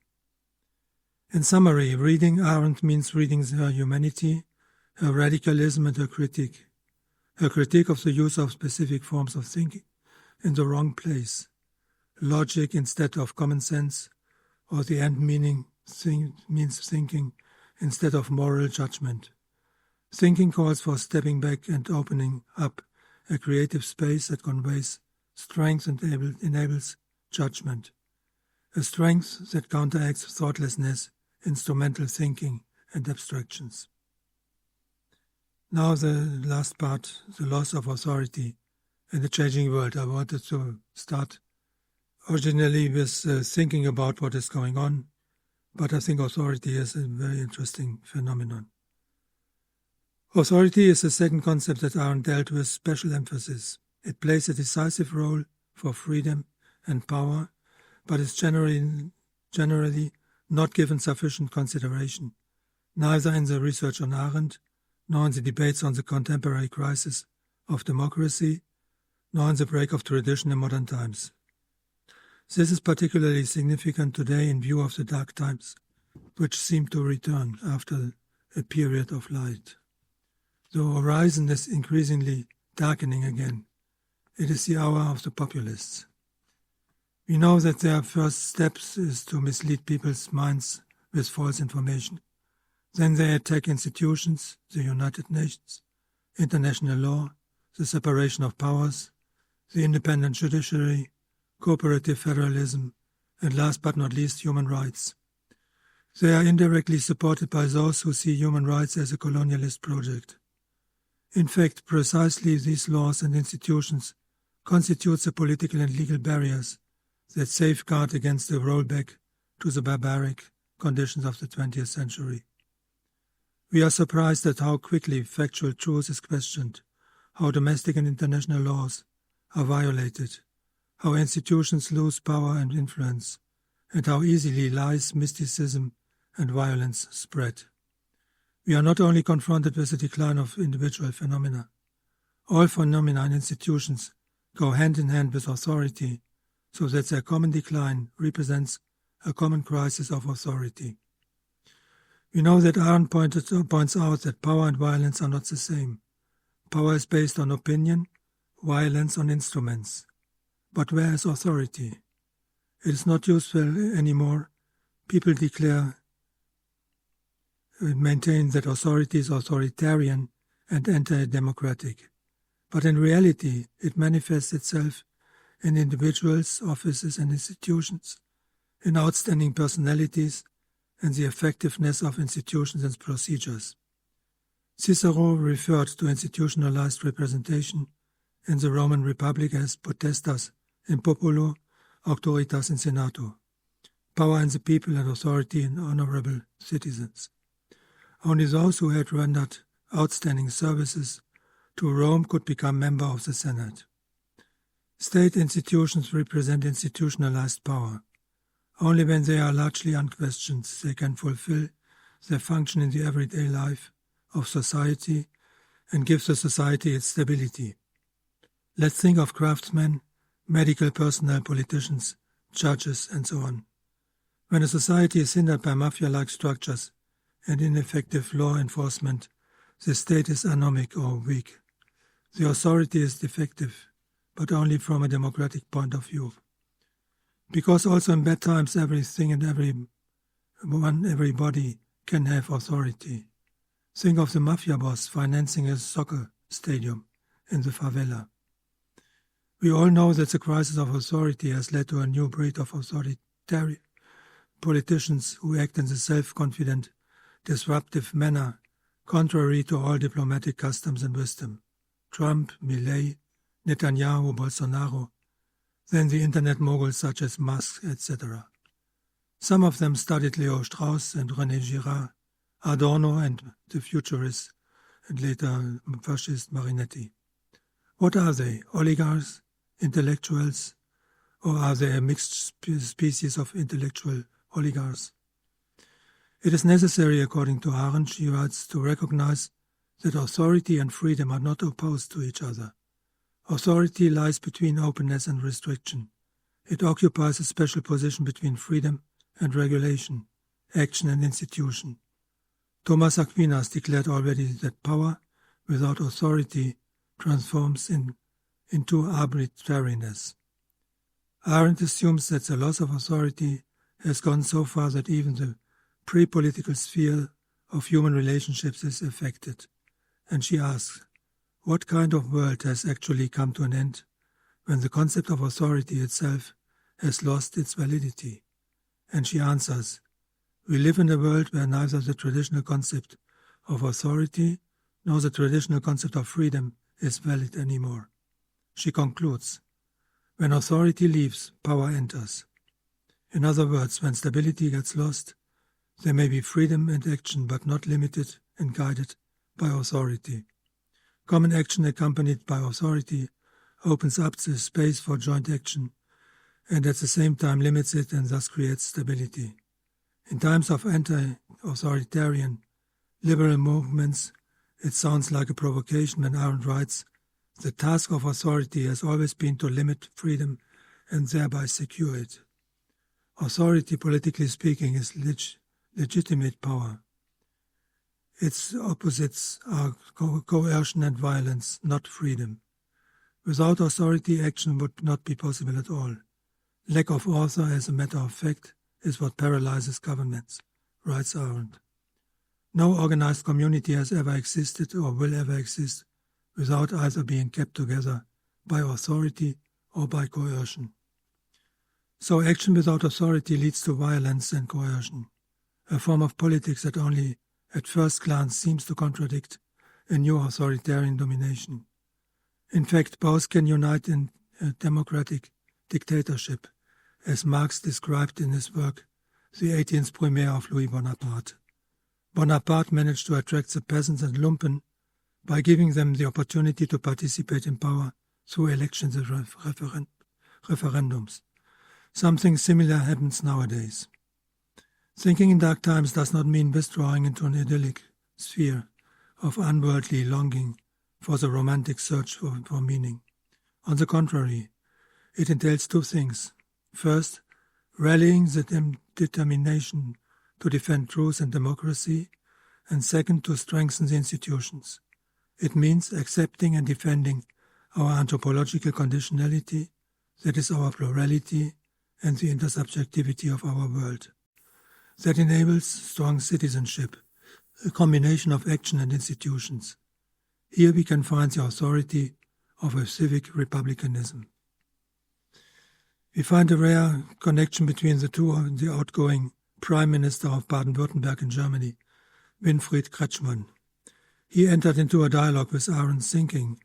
In summary, reading Arendt means reading her humanity, her radicalism and her critique of the use of specific forms of thinking in the wrong place, logic instead of common sense, or the end means thinking instead of moral judgment. Thinking calls for stepping back and opening up a creative space that conveys strength and enables judgment, a strength that counteracts thoughtlessness, instrumental thinking, and abstractions. Now the last part, the loss of authority in the changing world. I wanted to start originally with thinking about what is going on, but I think authority is a very interesting phenomenon. Authority is the second concept that Arendt dealt with special emphasis. It plays a decisive role for freedom and power, but is generally not given sufficient consideration, neither in the research on Arendt, nor in the debates on the contemporary crisis of democracy, nor in the break of tradition in modern times. This is particularly significant today in view of the dark times, which seem to return after a period of light. The horizon is increasingly darkening again. It is the hour of the populists. We know that their first steps is to mislead people's minds with false information. Then they attack institutions, the United Nations, international law, the separation of powers, the independent judiciary, cooperative federalism, and last but not least, human rights. They are indirectly supported by those who see human rights as a colonialist project. In fact, precisely these laws and institutions constitute the political and legal barriers that safeguard against the rollback to the barbaric conditions of the 20th century. We are surprised at how quickly factual truth is questioned, how domestic and international laws are violated, how institutions lose power and influence, and how easily lies, mysticism, and violence spread. We are not only confronted with the decline of individual phenomena. All phenomena and institutions go hand in hand with authority, so that their common decline represents a common crisis of authority. We know that Arendt points out that power and violence are not the same. Power is based on opinion, violence on instruments. But where is authority? It is not useful anymore. People maintain that authority is authoritarian and anti-democratic. But in reality, it manifests itself in individuals, offices, and institutions, in outstanding personalities, and the effectiveness of institutions and procedures. Cicero referred to institutionalized representation in the Roman Republic as potestas in populo, auctoritas in senato, power in the people and authority in honorable citizens. Only those who had rendered outstanding services to Rome could become member of the Senate. State institutions represent institutionalized power. Only when they are largely unquestioned, they can fulfill their function in the everyday life of society and give the society its stability. Let's think of craftsmen, medical personnel, politicians, judges, and so on. When a society is hindered by mafia-like structures and ineffective law enforcement, the state is anomic or weak. The authority is defective, but only from a democratic point of view. Because also in bad times everything and everybody can have authority. Think of the mafia boss financing a soccer stadium in the favela. We all know that the crisis of authority has led to a new breed of authoritarian politicians who act in the self-confident, disruptive manner, contrary to all diplomatic customs and wisdom. Trump, Milei, Netanyahu, Bolsonaro, then the internet moguls such as Musk, etc. Some of them studied Leo Strauss and René Girard, Adorno and the futurist and later fascist Marinetti. What are they? Oligarchs? Intellectuals? Or are they a mixed species of intellectual oligarchs? It is necessary, according to Arendt, she writes, to recognize that authority and freedom are not opposed to each other. Authority lies between openness and restriction. It occupies a special position between freedom and regulation, action and institution. Thomas Aquinas declared already that power without authority transforms into arbitrariness. Arendt assumes that the loss of authority has gone so far that even the pre-political sphere of human relationships is affected, and she asks, what kind of world has actually come to an end when the concept of authority itself has lost its validity? And she answers, we live in a world where neither the traditional concept of authority nor the traditional concept of freedom is valid anymore. She concludes, when authority leaves, power enters. In other words, when stability gets lost, there may be freedom and action, but not limited and guided by authority. Common action accompanied by authority opens up the space for joint action and at the same time limits it and thus creates stability. In times of anti-authoritarian liberal movements, it sounds like a provocation when Arendt writes, the task of authority has always been to limit freedom and thereby secure it. Authority, politically speaking, is legitimate power. Its opposites are coercion and violence, not freedom. Without authority, action would not be possible at all. Lack of author, as a matter of fact, is what paralyzes governments, writes Arendt. No organized community has ever existed or will ever exist without either being kept together by authority or by coercion. So action without authority leads to violence and coercion, a form of politics that only at first glance seems to contradict a new authoritarian domination. In fact, both can unite in a democratic dictatorship, as Marx described in his work, The 18th Brumaire of Louis Bonaparte. Bonaparte managed to attract the peasants and lumpen by giving them the opportunity to participate in power through elections and referendums. Something similar happens nowadays. Thinking in dark times does not mean withdrawing into an idyllic sphere of unworldly longing for the romantic search for meaning. On the contrary, it entails two things. First, rallying the determination to defend truth and democracy, and second, to strengthen the institutions. It means accepting and defending our anthropological conditionality, that is our plurality and the intersubjectivity of our world. That enables strong citizenship, a combination of action and institutions. Here we can find the authority of a civic republicanism. We find a rare connection between the two in the outgoing Prime Minister of Baden-Württemberg in Germany, Winfried Kretschmann. He entered into a dialogue with Arendt's thinking,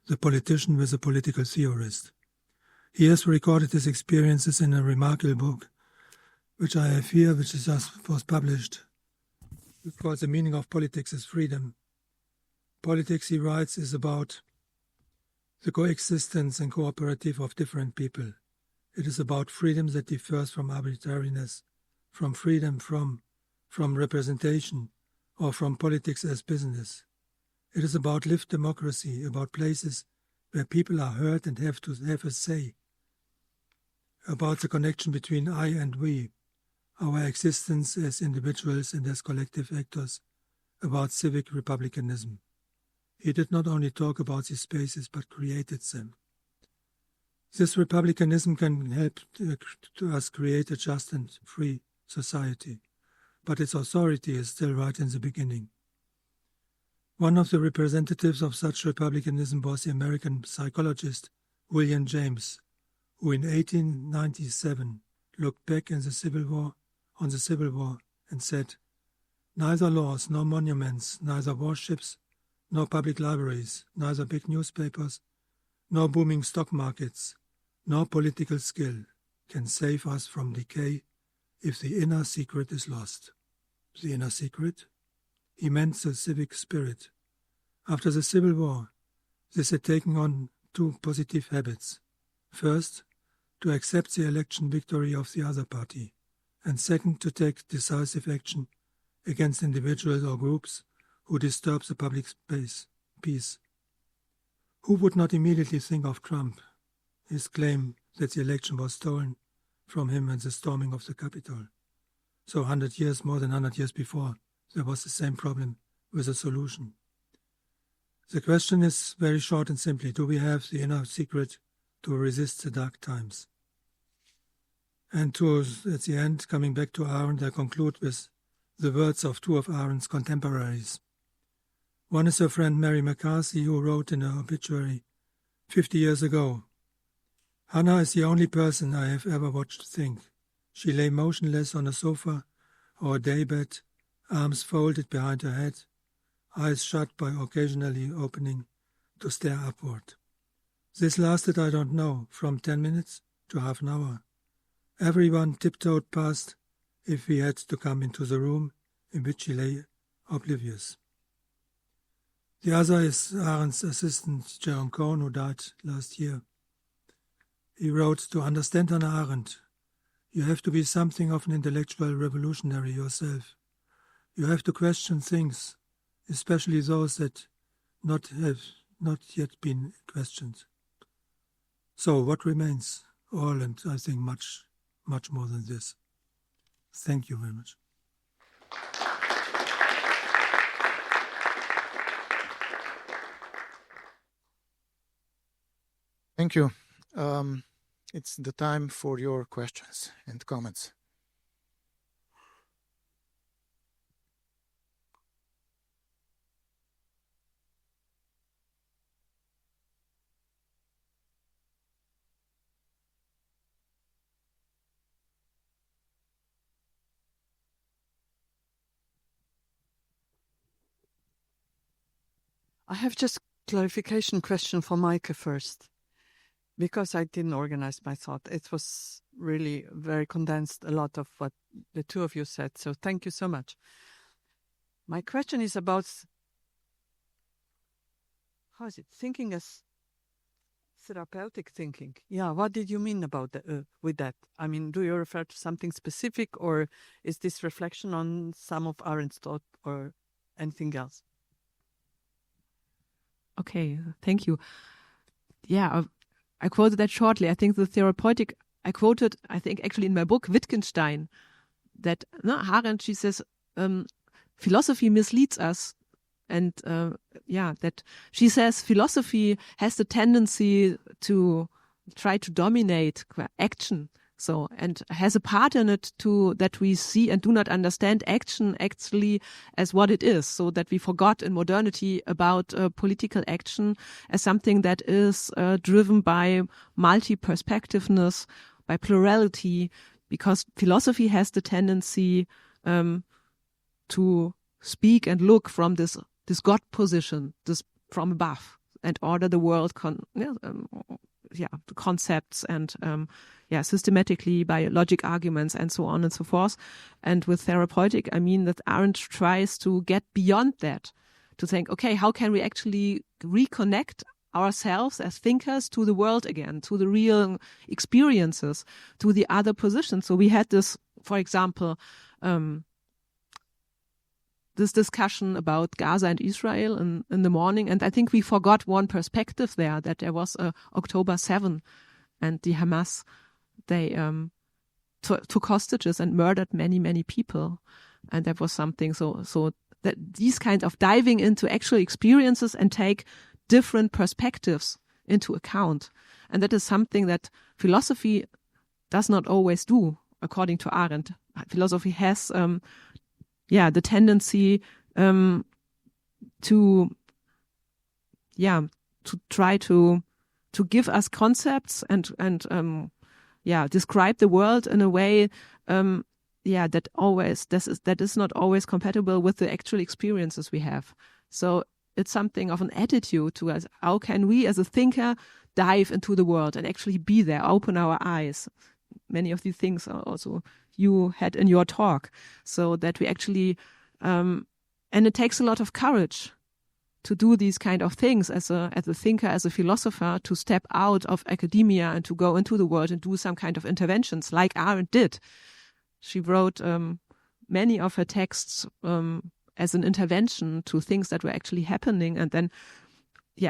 the politician with a political theorist. He has recorded his experiences in a remarkable book, which I have here, which was published. It's called The Meaning of Politics is Freedom. Politics, he writes, is about the coexistence and cooperative of different people. It is about freedom that differs from arbitrariness, from freedom from representation, or from politics as business. It is about lived democracy, about places where people are heard and have to have a say, about the connection between I and we, our existence as individuals and as collective actors, about civic republicanism. He did not only talk about these spaces, but created them. This republicanism can help to us create a just and free society, but its authority is still right in the beginning. One of the representatives of such republicanism was the American psychologist William James, who in 1897 looked back on the Civil War and said, "Neither laws nor monuments, neither warships nor public libraries, neither big newspapers nor booming stock markets, nor political skill can save us from decay if the inner secret is lost." The inner secret? He meant the civic spirit. After the Civil War, this had taken on two positive habits. First, to accept the election victory of the other party, and second, to take decisive action against individuals or groups who disturb the public peace. Who would not immediately think of Trump, his claim that the election was stolen from him and the storming of the Capitol? So more than 100 years before, there was the same problem with a solution. The question is very short and simply, do we have the inner secret to resist the dark times? And at the end, coming back to Arendt, I conclude with the words of two of Arendt's contemporaries. One is her friend Mary McCarthy, who wrote in her obituary 50 years ago, "Hannah is the only person I have ever watched think. She lay motionless on a sofa or a daybed, arms folded behind her head, eyes shut by occasionally opening to stare upward. This lasted, I don't know, from 10 minutes to half an hour. Everyone tiptoed past if he had to come into the room in which she lay oblivious." The other is Arendt's assistant, Jerome Cohen, who died last year. He wrote, "To understand Hannah Arendt, you have to be something of an intellectual revolutionary yourself. You have to question things, especially those that have not yet been questioned. So what remains? All, and I think much, much more than this." Thank you very much. Thank you. It's the time for your questions and comments. I have just clarification question for Maike first. because I didn't organize my thought. It was really very condensed, a lot of what the two of you said. So thank you so much. My question is about, how is it, thinking as therapeutic thinking. Yeah, what did you mean about with that? I mean, do you refer to something specific, or is this reflection on some of Arendt's thought or anything else? Okay, thank you. Yeah, I quoted that shortly. I think the therapeutic, I quoted, I think actually in my book, Wittgenstein, that Arendt, she says, philosophy misleads us. And that she says philosophy has the tendency to try to dominate action. So, and has a part in it that we see and do not understand action actually as what it is. So that we forgot in modernity about political action as something that is driven by multi-perspectiveness, by plurality, because philosophy has the tendency to speak and look from this God position, this from above, and order the world, concepts and systematically by logic arguments and so on and so forth. And with therapeutic, I mean that Arendt tries to get beyond that, to think, okay, how can we actually reconnect ourselves as thinkers to the world again, to the real experiences, to the other positions. So we had this, for example, this discussion about Gaza and Israel in the morning. And I think we forgot one perspective there, that there was October 7 and the Hamas, they took hostages and murdered many, many people. And that was something, so that these kinds of diving into actual experiences and take different perspectives into account. And that is something that philosophy does not always do, according to Arendt. Philosophy has the tendency to try to give us concepts and describe the world in a way that is not always compatible with the actual experiences we have. So it's something of an attitude to us. How can we as a thinker dive into the world and actually be there, open our eyes? Many of these things are also you had in your talk, so that we actually, and it takes a lot of courage to do these kind of things as a thinker, as a philosopher, to step out of academia and to go into the world and do some kind of interventions like Arendt did. She wrote many of her texts as an intervention to things that were actually happening, and then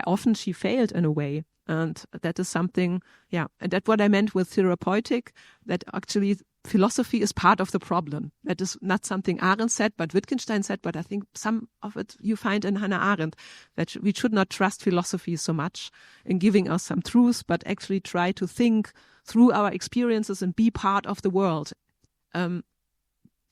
often she failed in a way. And that is something, and that's what I meant with therapeutic, that actually philosophy is part of the problem. That is not something Arendt said, but Wittgenstein said, but I think some of it you find in Hannah-Arendt, that we should not trust philosophy so much in giving us some truths, but actually try to think through our experiences and be part of the world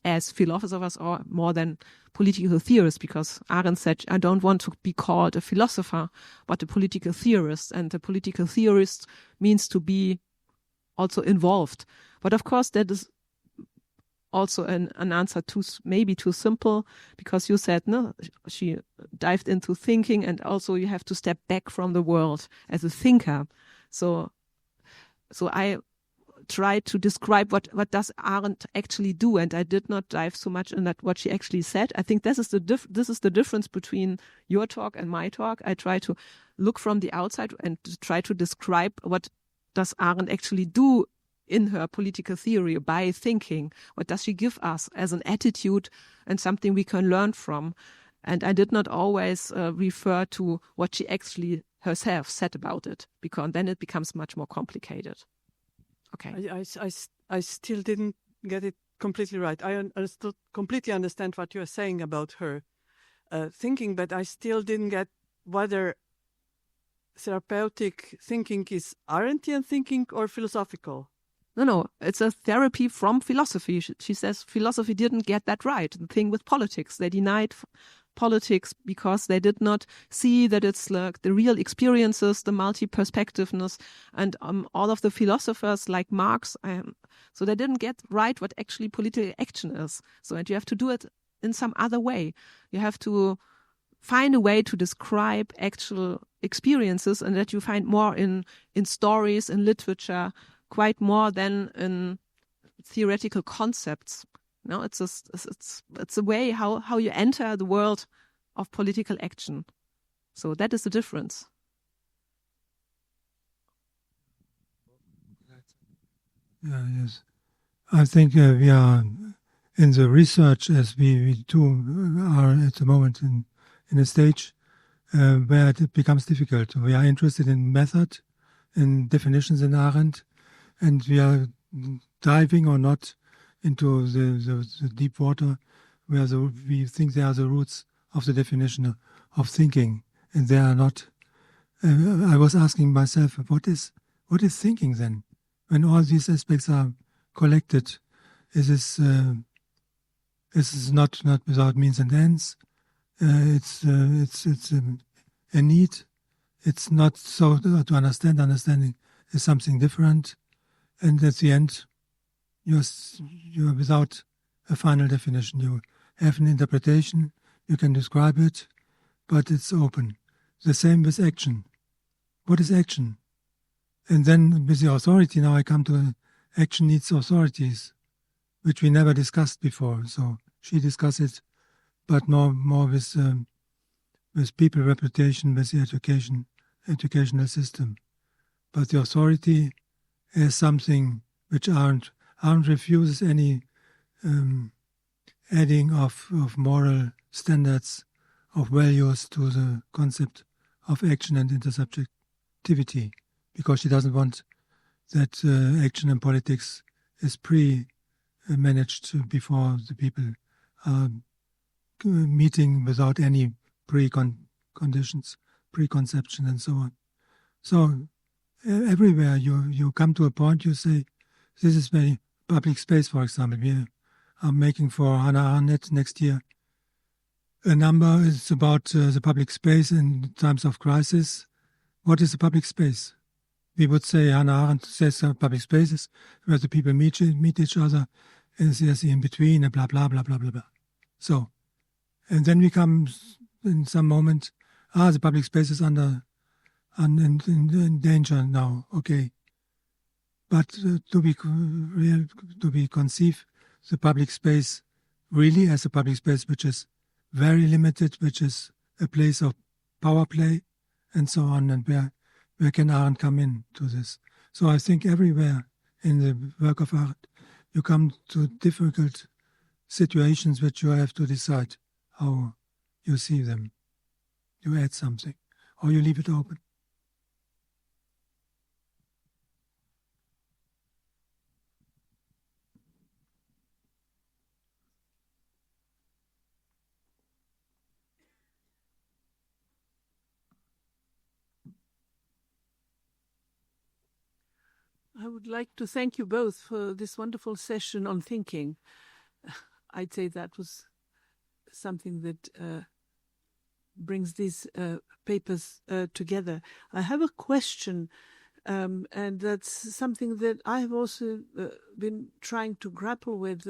as philosophers, or more than political theorists, because Arendt said, I don't want to be called a philosopher, but a political theorist. And a political theorist means to be also involved. But of course, that is also an answer maybe too simple, because you said, no, she dived into thinking, and also you have to step back from the world as a thinker. So I tried to describe what does Arendt actually do, and I did not dive so much in that what she actually said. I think this is the difference between your talk and my talk. I try to look from the outside and to try to describe what does Arendt actually do in her political theory by thinking. What does she give us as an attitude and something we can learn from? And I did not always refer to what she actually herself said about it, because then it becomes much more complicated. Okay. I still didn't get it completely right. I completely understand what you're saying about her thinking, but I still didn't get whether therapeutic thinking is Arendtian thinking or philosophical. No, it's a therapy from philosophy. She says philosophy didn't get that right. The thing with politics, they denied politics because they did not see that it's like the real experiences, the multi-perspectiveness, and all of the philosophers like Marx. So they didn't get right what actually political action is. So and you have to do it in some other way. You have to find a way to describe actual experiences, and that you find more in stories, in literature, quite more than in theoretical concepts. No, it's a way how you enter the world of political action. So that is the difference. Yeah, yes. I think we are in the research, as we too are at the moment in a stage where it becomes difficult. We are interested in method, in definitions in Arendt, and we are diving or not into the deep water where we think they are the roots of the definition of thinking, and they are not. I was asking myself, what is thinking then? When all these aspects are collected, is this not without means and ends? It's a need. It's not so to understand. Understanding is something different, and at the end, you are without a final definition. You have an interpretation. You can describe it, but it's open. The same with action. What is action? And then with the authority, now I come to action needs authorities, which we never discussed before. So she discussed it, but more with people reputation, with the educational system. But the authority is something which Arendt refuses any adding of moral standards, of values to the concept of action and intersubjectivity, because she doesn't want that action in politics is pre-managed before the people are meeting without any preconditions, preconception, and so on. So everywhere you come to a point, you say, this is very public space, for example. We are making for Hannah-Arendt next year a number. It's about the public space in times of crisis. What is a public space? We would say Hannah-Arendt says public spaces where the people meet each other, and there's the in-between, and blah, blah, blah, blah, blah, blah. So, and then we come in some moment, the public space is in danger now, okay. But do we conceive the public space really as a public space which is very limited, which is a place of power play, and so on, and where can Arendt come in to this? So I think everywhere in the work of Arendt, you come to difficult situations which you have to decide how you see them. You add something, or you leave it open. I would like to thank you both for this wonderful session on thinking. I'd say that was something that brings these papers together. I have a question, and that's something that I have also been trying to grapple with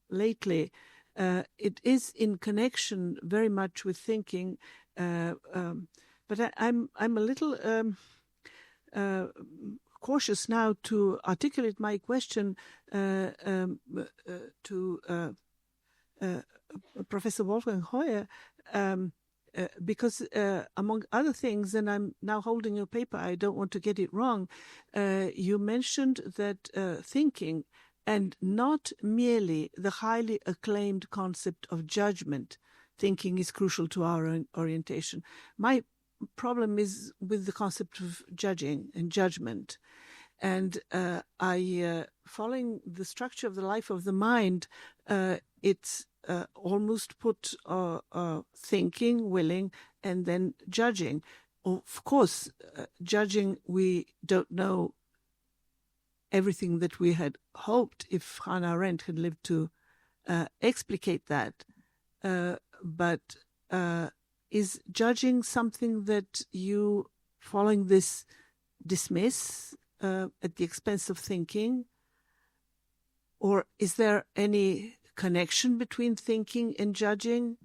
lately. It is in connection very much with thinking, but I'm a little cautious now to articulate my question to Professor Wolfgang Heuer, because among other things, and I'm now holding your paper, I don't want to get it wrong, you mentioned that thinking, and not merely the highly acclaimed concept of judgment, thinking is crucial to our orientation. My problem is with the concept of judging and judgment. And following the structure of the life of the mind, it's almost put thinking, willing, and then judging. Of course, judging, we don't know everything that we had hoped if Hannah Arendt had lived to explicate that. But is judging something that you, following this, dismiss at the expense of thinking? Or is there any connection between thinking and judging?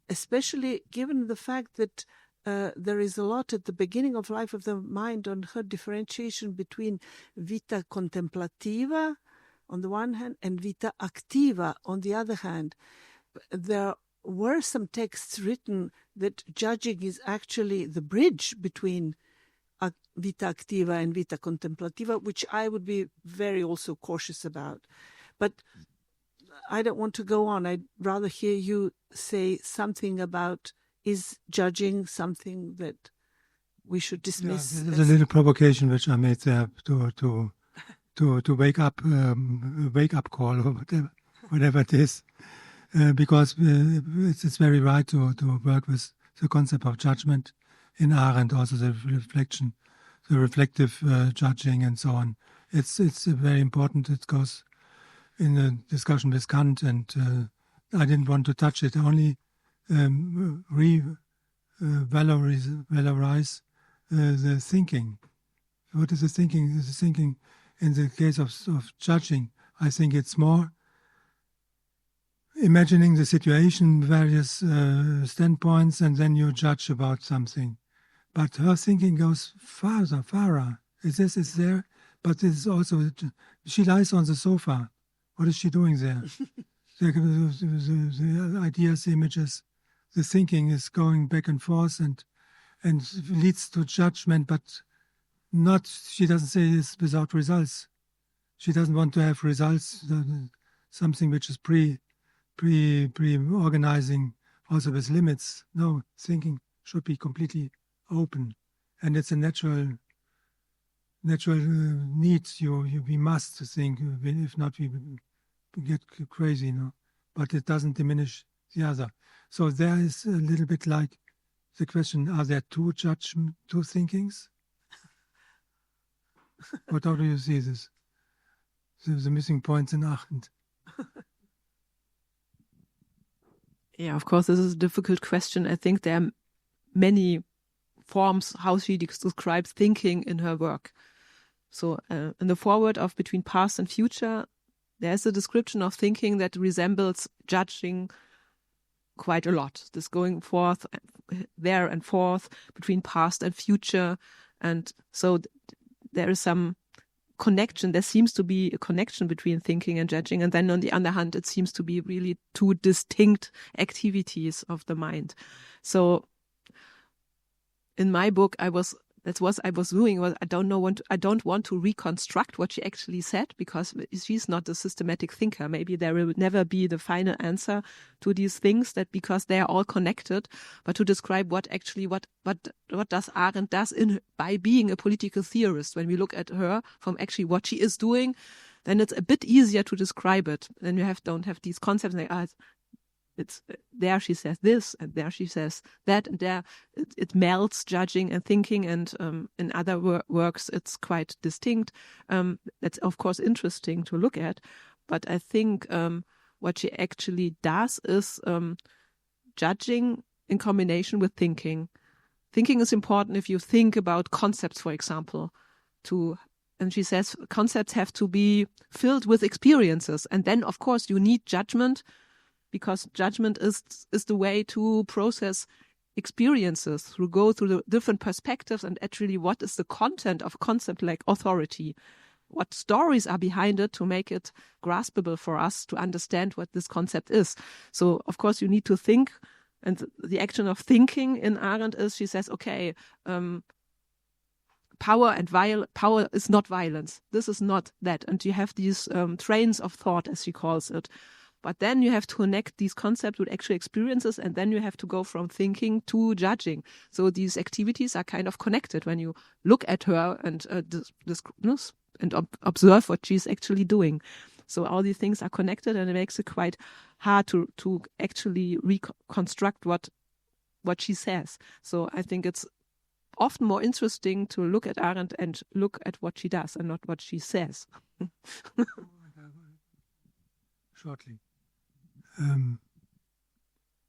especially given the fact that there is a lot at the beginning of Life of the Mind on her differentiation between vita contemplativa on the one hand and vita activa on the other hand. There were some texts written that judging is actually the bridge between vita activa and vita contemplativa, which I would be very also cautious about. But I don't want to go on. I'd rather hear you say something about, is judging something that we should dismiss? Yeah, there's a little provocation which I made there to wake up call or whatever it is, because it's very right to work with the concept of judgment in Arendt, also the reflection, the reflective judging and so on. It's very important. It goes in a discussion with Kant, and I didn't want to touch it. Only valorize the thinking. What is the thinking? The thinking in the case of judging, I think it's more imagining the situation, various standpoints, and then you judge about something. But her thinking goes farther. This is there, but this is also, she lies on the sofa. What is she doing there? The ideas, the images, the thinking is going back and forth and leads to judgment, but not, she doesn't say this without results. She doesn't want to have results, something which is pre-organizing, also with limits. No, thinking should be completely open. And it's a natural need. We must think, if not we get crazy, no? But it doesn't diminish the other. So there is a little bit like the question, are there two thinkings? How do you see this? The missing points in Arendt. Yeah, of course, this is a difficult question. I think there are many forms how she describes thinking in her work. So in the foreword of Between Past and Future, there's a description of thinking that resembles judging quite a lot. This going forth, there and forth, between past and future. And so there is some connection. There seems to be a connection between thinking and judging. And then on the other hand, it seems to be really two distinct activities of the mind. So in my book, that's what I was doing. I don't want to reconstruct what she actually said, because she's not a systematic thinker. Maybe there will never be the final answer to these things, that because they are all connected. But to describe what does Arendt does by being a political theorist, when we look at her from actually what she is doing, then it's a bit easier to describe it. Then you don't have these concepts like, it's there she says this and there she says that, and there it melts judging and thinking, and in other works it's quite distinct. That's of course interesting to look at, but I think what she actually does is judging in combination with thinking. Thinking is important if you think about concepts, for example, and she says concepts have to be filled with experiences, and then of course you need judgment, because judgment is the way to process experiences, to go through the different perspectives and actually what is the content of a concept like authority. What stories are behind it to make it graspable for us to understand what this concept is. So, of course, you need to think, and the action of thinking in Arendt is, she says, okay, power is not violence. This is not that. And you have these trains of thought, as she calls it. But then you have to connect these concepts with actual experiences, and then you have to go from thinking to judging. So these activities are kind of connected when you look at her and observe what she's actually doing. So all these things are connected, and it makes it quite hard to actually reconstruct what she says. So I think it's often more interesting to look at Arendt and look at what she does and not what she says. Shortly.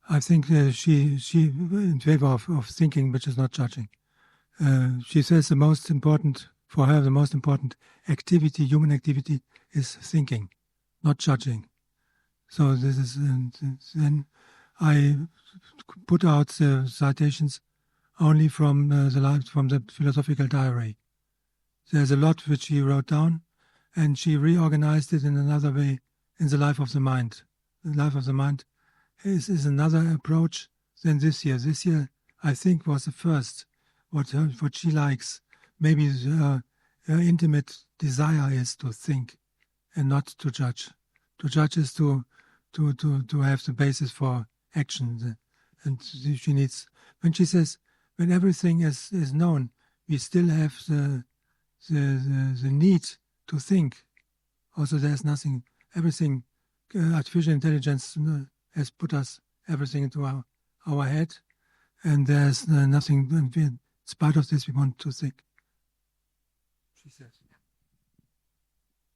I think she in favor of thinking, which is not judging. She says the most important activity, human activity, is thinking, not judging. So this is then I put out the citations only from the philosophical diary. There's a lot which she wrote down, and she reorganized it in another way in the life of the mind. The life of the mind is another approach than this year. This year, I think, was the first. What she likes, maybe her intimate desire is to think and not to judge. To judge is to have the basis for action, and she needs. When she says, when everything is known, we still have the need to think. Also, there's nothing. Everything, artificial intelligence has put us everything into our head, and there's nothing. In spite of this, we want to think. She says.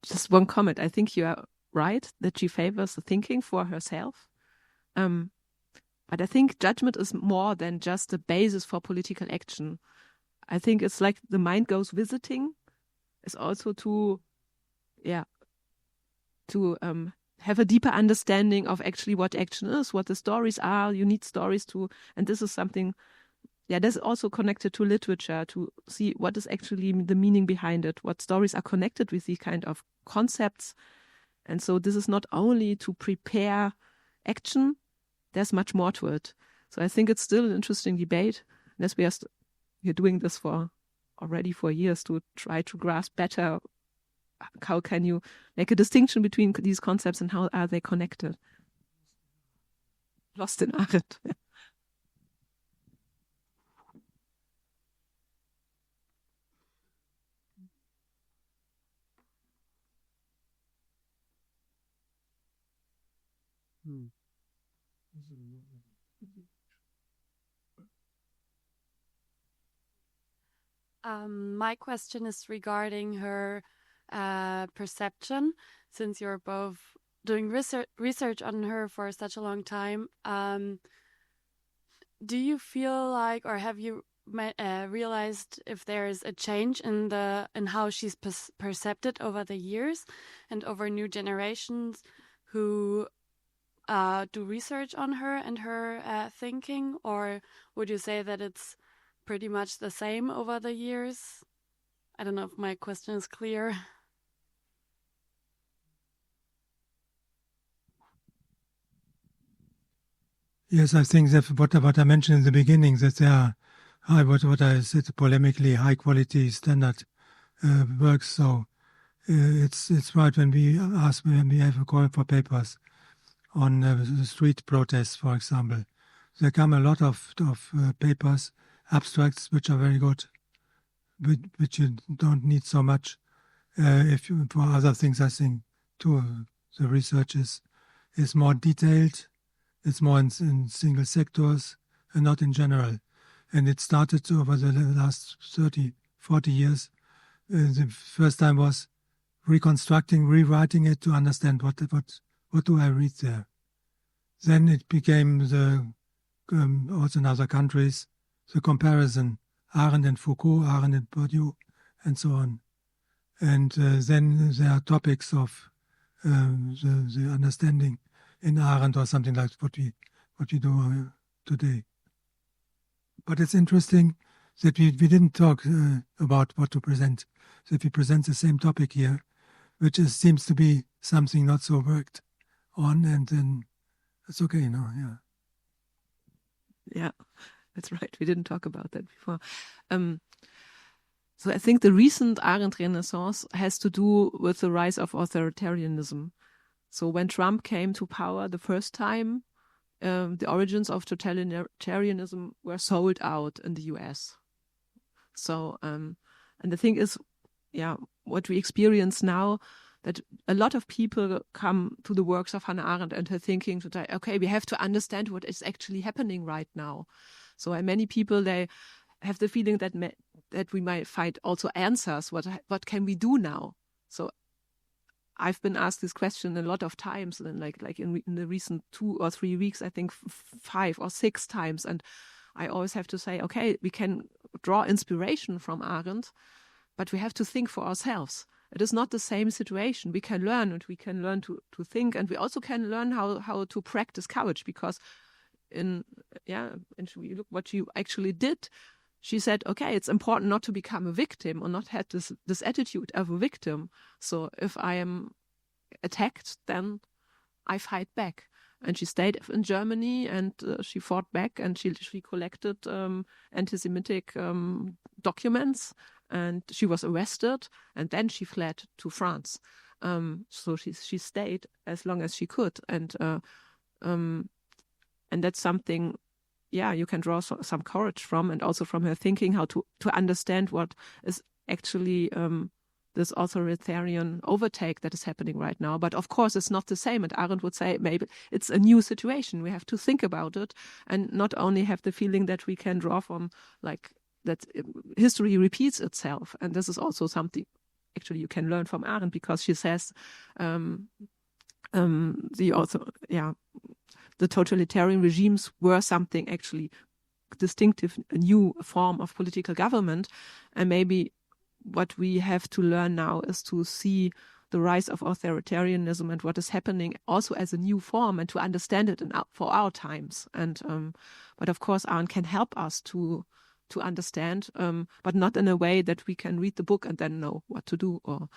Just one comment. I think you are right that she favors the thinking for herself. But I think judgment is more than just the basis for political action. I think it's like the mind goes visiting. It's also to have a deeper understanding of actually what action is, what the stories are. You need stories to, and this is something, that's also connected to literature, to see what is actually the meaning behind it, what stories are connected with these kind of concepts. And so this is not only to prepare action, there's much more to it. So I think it's still an interesting debate. And as we're doing this already for years to try to grasp better how can you make a distinction between these concepts and how are they connected. Lost in Arendt. My question is regarding her perception, since you're both doing research on her for such a long time. Do you feel like, or have you realized if there is a change in how she's perceived over the years and over new generations who do research on her and her thinking, or would you say that it's pretty much the same over the years? I don't know if my question is clear. Yes, I think that what I mentioned in the beginning, that there are what I said polemically high quality standard works. So it's right when we have a call for papers on the street protests, for example. There come a lot of papers, abstracts, which are very good, which you don't need so much. For other things, I think too, the research is more detailed. It's more in single sectors and not in general. And it started over the last 30, 40 years. The first time was reconstructing, rewriting it to understand what do I read there. Then it became also in other countries, the comparison, Arendt and Foucault, Arendt and Bourdieu, and so on. And then there are topics of the understanding in Arendt or something like what we do today. But it's interesting that we didn't talk about what to present. That we present the same topic here, which seems to be something not so worked on, and then it's okay now. Yeah, that's right. We didn't talk about that before. So I think the recent Arendt Renaissance has to do with the rise of authoritarianism. So when Trump came to power the first time, the origins of totalitarianism were sold out in the US. So, and the thing is, what we experience now, that a lot of people come to the works of Hannah Arendt and her thinking to say, okay, we have to understand what is actually happening right now. So many people, they have the feeling that we might find also answers. What can we do now? So I've been asked this question a lot of times, and like in the recent 2 or 3 weeks, I think 5 or 6 times. And I always have to say, okay, we can draw inspiration from Arendt, but we have to think for ourselves. It is not the same situation. We can learn, and we can learn to think, and we also can learn how to practice courage, because and we look what she actually did. She said, okay, it's important not to become a victim or not have this attitude of a victim. So if I am attacked, then I fight back. And she stayed in Germany and she fought back, and she collected anti-Semitic documents, and she was arrested, and then she fled to France. So she stayed as long as she could, and that's something, you can draw some courage from, and also from her thinking how to understand what is actually this authoritarian overtake that is happening right now. But of course, it's not the same. And Arendt would say maybe it's a new situation. We have to think about it and not only have the feeling that we can draw from like that history repeats itself. And this is also something actually you can learn from Arendt, because she says the totalitarian regimes were something actually distinctive, a new form of political government. And maybe what we have to learn now is to see the rise of authoritarianism and what is happening also as a new form, and to understand it for our times. And but of course, Arendt can help us to understand, but not in a way that we can read the book and then know what to do. Or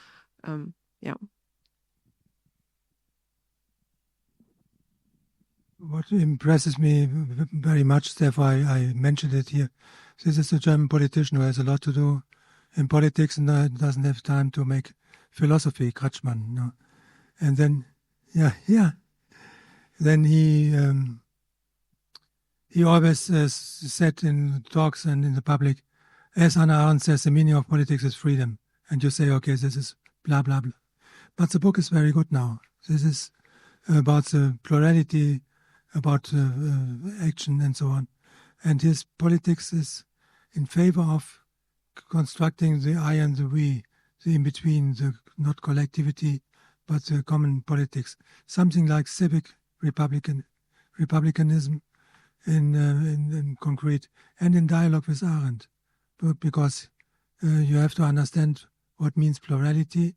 What impresses me very much, therefore I mentioned it here. This is a German politician who has a lot to do in politics and doesn't have time to make philosophy, Kretschmann. No? And then, then he always said in talks and in the public, as Hannah Arendt says, the meaning of politics is freedom. And you say, okay, this is blah, blah, blah. But the book is very good now. This is about the plurality, about action and so on. And his politics is in favor of constructing the I and the we, the in-between, the not collectivity, but the common politics. Something like civic republicanism in concrete and in dialogue with Arendt. Because you have to understand what means plurality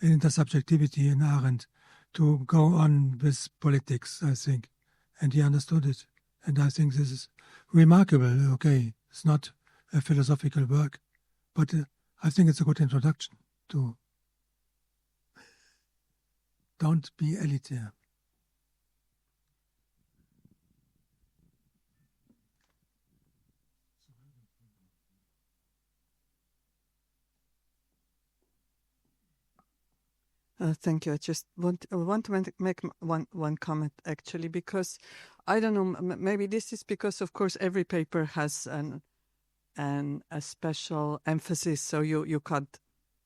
and intersubjectivity in Arendt to go on with politics, I think. And he understood it. And I think this is remarkable. Okay, it's not a philosophical work, but I think it's a good introduction to don't be elitär. Thank you. I just want to make one comment, actually, because I don't know, maybe this is because, of course, every paper has a special emphasis, so you can't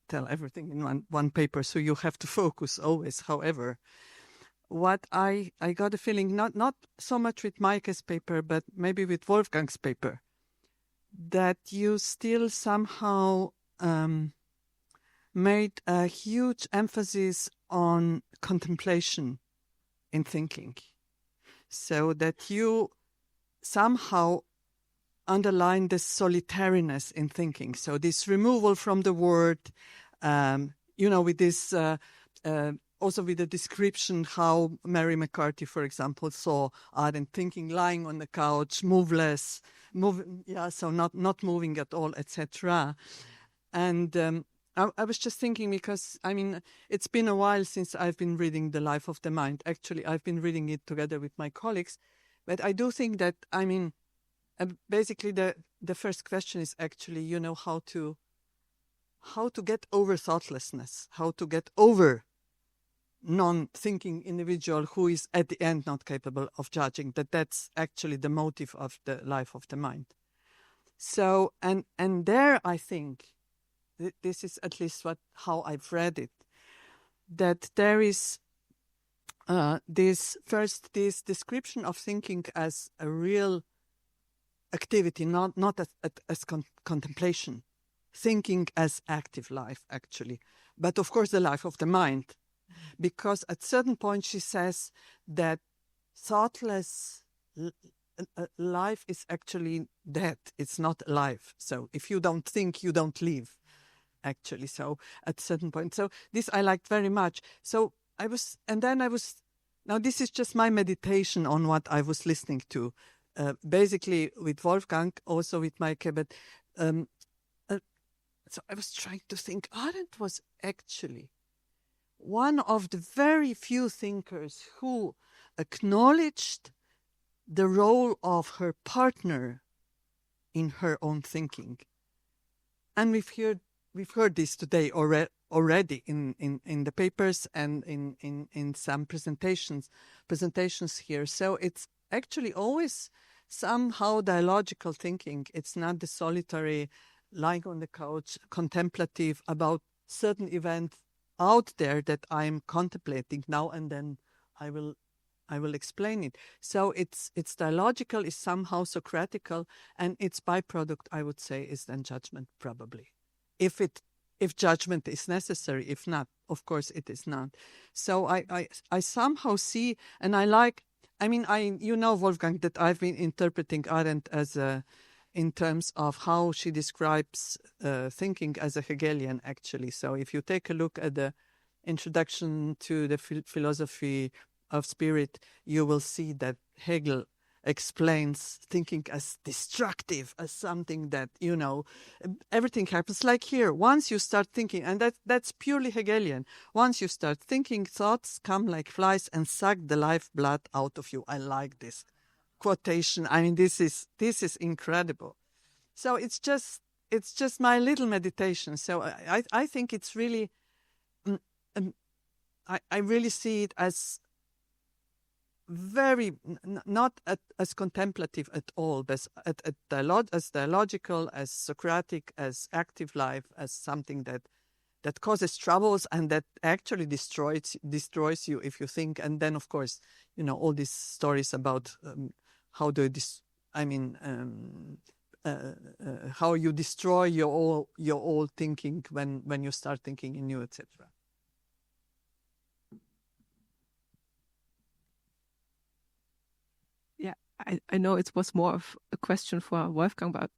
tell everything in one paper, so you have to focus always. However, what I got a feeling, not so much with Maike's paper, but maybe with Wolfgang's paper, that you still somehow made a huge emphasis on contemplation in thinking, so that you somehow underline this solitariness in thinking. So this removal from the word, with this, also with the description how Mary McCarthy, for example, saw Arendt thinking, lying on the couch, moveless, so not moving at all, etc. And I was just thinking, because, it's been a while since I've been reading The Life of the Mind. Actually, I've been reading it together with my colleagues. But I do think that, basically the first question is actually, how to get over thoughtlessness, how to get over non-thinking individual who is at the end not capable of judging, that's actually the motive of The Life of the Mind. So, and there I think, this is at least how I've read it, that there is this description of thinking as a real activity, not as contemplation, thinking as active life, actually. But of course, the life of the mind, because at certain point she says that thoughtless life is actually dead. It's not alive. So if you don't think, you don't live, actually. So at certain point, so this I liked very much. So I was Now, this is just my meditation on what I was listening to, basically with Wolfgang, also with Maike. But so I was trying to think. Arendt was actually one of the very few thinkers who acknowledged the role of her partner in her own thinking. And we've heard this today already in the papers and in some presentations here. So it's actually always somehow dialogical thinking. It's not the solitary lying on the couch, contemplative about certain event out there that I'm contemplating now and then. I will explain it. So it's dialogical, is somehow Socratical, and its byproduct, I would say, is then judgment, probably. If judgment is necessary, if not, of course it is not. So I somehow see, and you know, Wolfgang, that I've been interpreting Arendt as in terms of how she describes thinking as a Hegelian, actually. So if you take a look at the introduction to the philosophy of spirit, you will see that Hegel explains thinking as destructive, as something that, you know, everything happens like here. Once you start thinking, and that's purely Hegelian, once you start thinking, thoughts come like flies and suck the lifeblood out of you. I like this quotation. I mean, this is incredible. So it's just my little meditation. So I think it's really, I really see it as very not as contemplative at all, but as dialogical, as Socratic, as active life, as something that causes troubles and that actually destroys you if you think. And then, of course, you know, all these stories about how you destroy your old thinking when you start thinking in new, etc. Yeah, I know it was more of a question for Wolfgang, but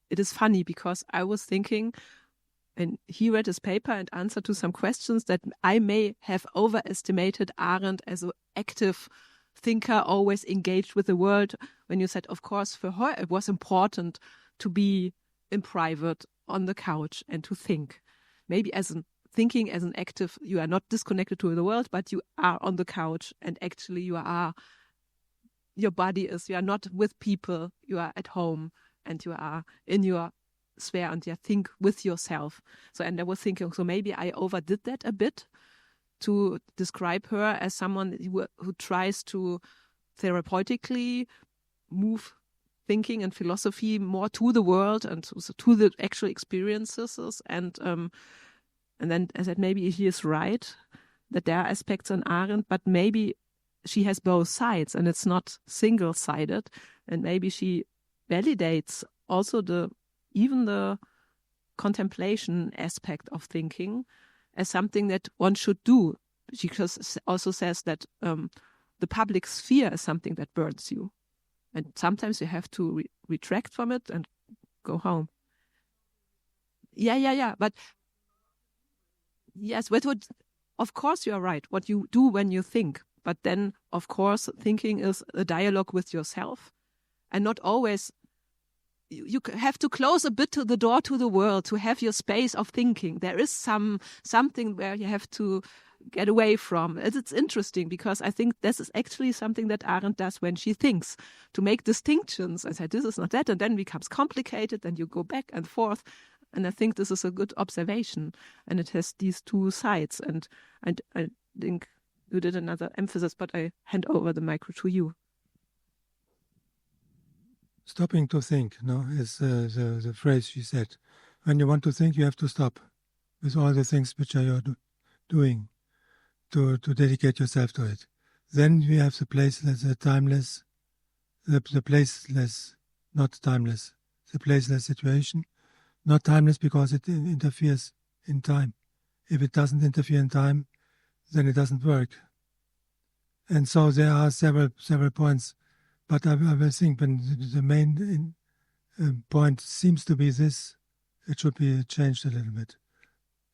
it is funny because I was thinking, and he read his paper and answered to some questions, that I may have overestimated Arendt as an active thinker, always engaged with the world. When you said, of course, for her it was important to be in private on the couch and to think. Maybe thinking as an active, you are not disconnected to the world, but you are on the couch and actually you are not with people, you are at home and you are in your sphere and you think with yourself. So, and I was thinking, so maybe I overdid that a bit to describe her as someone who tries to therapeutically move thinking and philosophy more to the world and to the actual experiences. And then I said, maybe he is right, that there are aspects on Arendt, but maybe she has both sides and it's not single-sided. And maybe she validates also even the contemplation aspect of thinking as something that one should do. She also says that the public sphere is something that burns you. And sometimes you have to retract from it and go home. Yeah. But yes, of course you are right, what you do when you think. But then, of course, thinking is a dialogue with yourself and not always. You have to close a bit to the door to the world to have your space of thinking. There is something where you have to get away from. It's interesting because I think this is actually something that Arendt does when she thinks, to make distinctions and say this is not that, and then it becomes complicated and you go back and forth. And I think this is a good observation and it has these two sides. And I think you did another emphasis, but I hand over the micro to you. Stopping to think, is the phrase she said. When you want to think, you have to stop with all the things which you're doing to dedicate yourself to it. Then we have the placeless, the timeless, the placeless, not timeless, the placeless situation. Not timeless because it interferes in time. If it doesn't interfere in time, then it doesn't work. And so there are several points. But I will think when the main point seems to be this, it should be changed a little bit.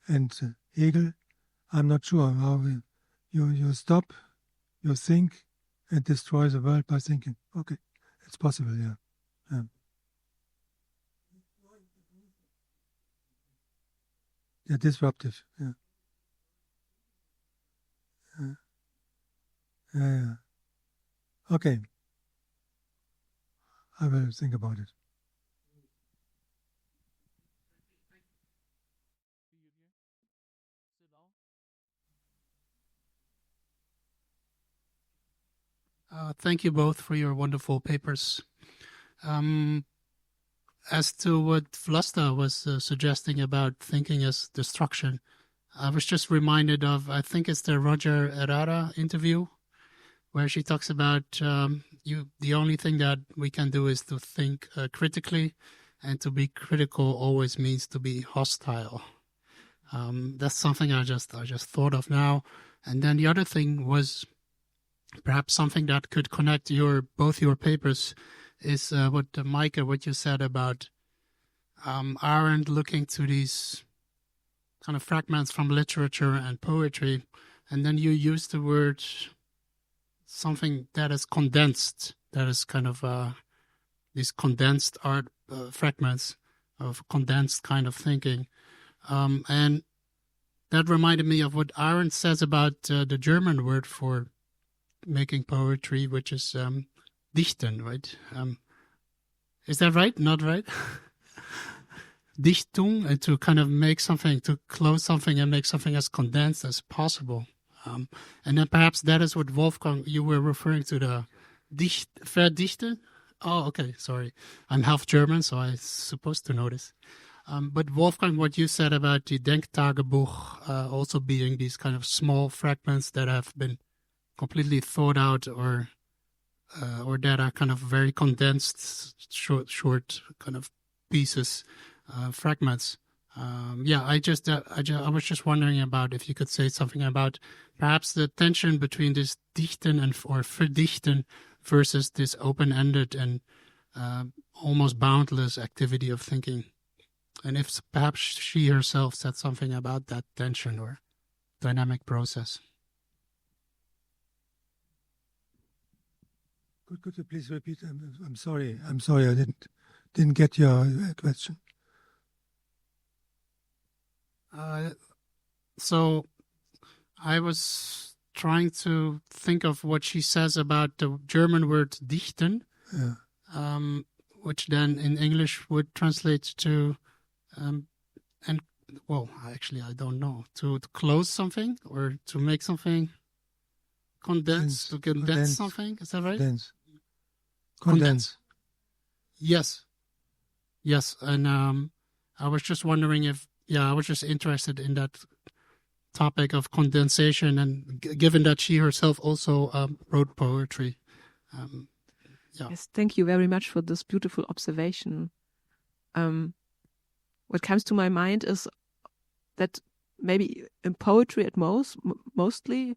And Hegel, I'm not sure how you stop you think and destroy the world by thinking. Okay, it's possible, yeah. Yeah, disruptive, yeah. Yeah. Okay. I will think about it. Thank you both for your wonderful papers. As to what Vlasta was suggesting about thinking as destruction, I was just reminded of, I think it's the Roger Errara interview, where she talks about the only thing that we can do is to think critically, and to be critical always means to be hostile. That's something I just thought of now. And then the other thing was perhaps something that could connect both your papers is what you said about Arendt looking to these kind of fragments from literature and poetry, and then you use the word something that is condensed, that is kind of these condensed art fragments of condensed kind of thinking. And that reminded me of what Arendt says about the German word for making poetry, which is dichten, right? Is that right? Not right? Dichtung, and to kind of make something, to close something and make something as condensed as possible. And then perhaps that is what Wolfgang, you were referring to, the verdichten? Oh, okay, sorry. I'm half German, so I'm supposed to know this. But Wolfgang, what you said about the Denktagebuch also being these kind of small fragments that have been completely thought out, or that are kind of very condensed, short kind of pieces, fragments. I was just wondering about if you could say something about perhaps the tension between this dichten or verdichten versus this open-ended and almost boundless activity of thinking. And if perhaps she herself said something about that tension or dynamic process. Could you please repeat? I'm sorry. I didn't get your question. So I was trying to think of what she says about the German word dichten, which then in English would translate to, actually I don't know, to close something or to make something condense something. Is that right? Condense. Yes. And I was just wondering I was just interested in that topic of condensation, and given that she herself also wrote poetry. Yes, thank you very much for this beautiful observation. What comes to my mind is that maybe in poetry at mostly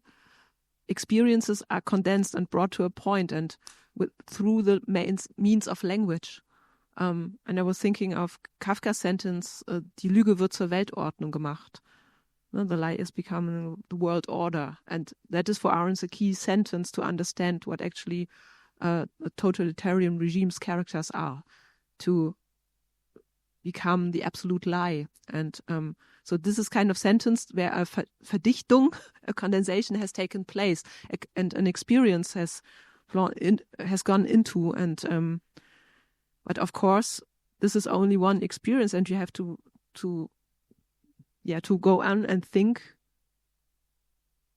experiences are condensed and brought to a point, and through the means of language. And I was thinking of Kafka's sentence, die Lüge wird zur Weltordnung gemacht. The lie is becoming the world order. And that is for Arendt a key sentence to understand what actually totalitarian regimes' characters are, to become the absolute lie. And so this is kind of sentence where a Verdichtung, a condensation has taken place, and an experience has gone into. And but of course, this is only one experience, and you have to go on and think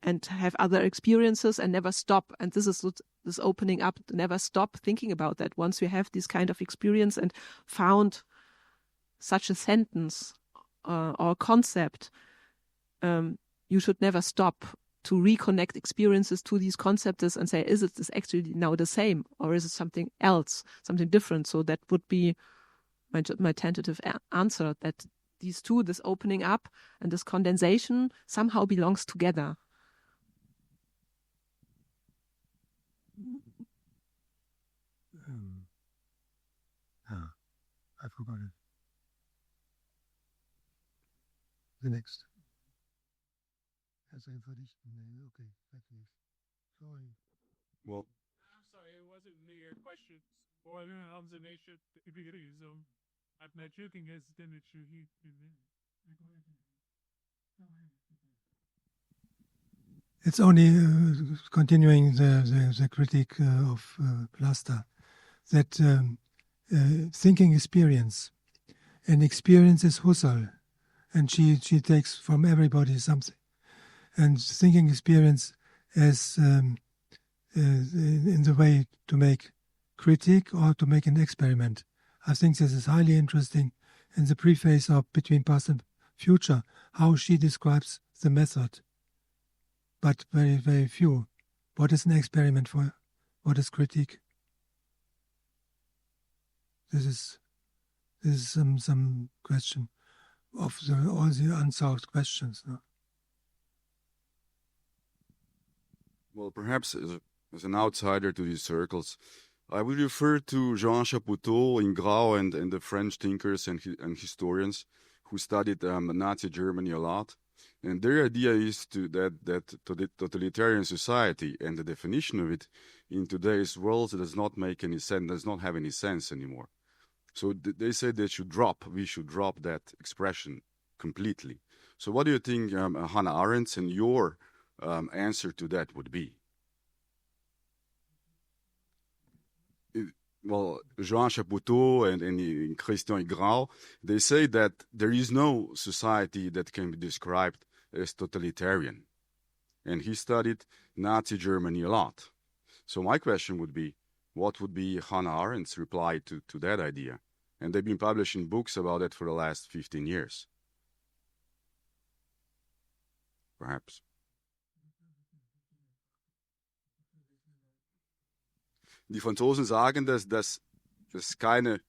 and have other experiences and never stop. And this is this opening up, never stop thinking about that. Once you have this kind of experience and found such a sentence or concept, you should never stop to reconnect experiences to these concepts and say, is it this actually now the same, or is it something else, something different? So that would be my tentative answer, that these two, this opening up and this condensation, somehow belongs together. I forgot it. The next. Okay, sorry. Well, I'm sorry, it wasn't your question. Or observation. I'm not joking. As then it's you. It's only continuing the critique of Vlasta, that thinking experience, and experience is Husserl, and she takes from everybody something, and thinking experience as in the way to make critique or to make an experiment. I think this is highly interesting in the preface of Between Past and Future, how she describes the method. But very, very few. What is an experiment for? What is critique? This is some question of all the unsolved questions. No? Well, perhaps as an outsider to these circles, I would refer to Jean Chapoutot, Ingrao, and the French thinkers and historians who studied Nazi Germany a lot. And their idea is that totalitarian society and the definition of it in today's world does not make any sense, does not have any sense anymore. So they say we should drop that expression completely. So what do you think, Hannah Arendt, and your answer to that would be? Well, Jean Chapoutot and Christian Ingrao, they say that there is no society that can be described as totalitarian. And he studied Nazi Germany a lot. So my question would be, what would be Hannah Arendt's reply to that idea? And they've been publishing books about it for the last 15 years. Perhaps. Die Franzosen sagen, dass das keine...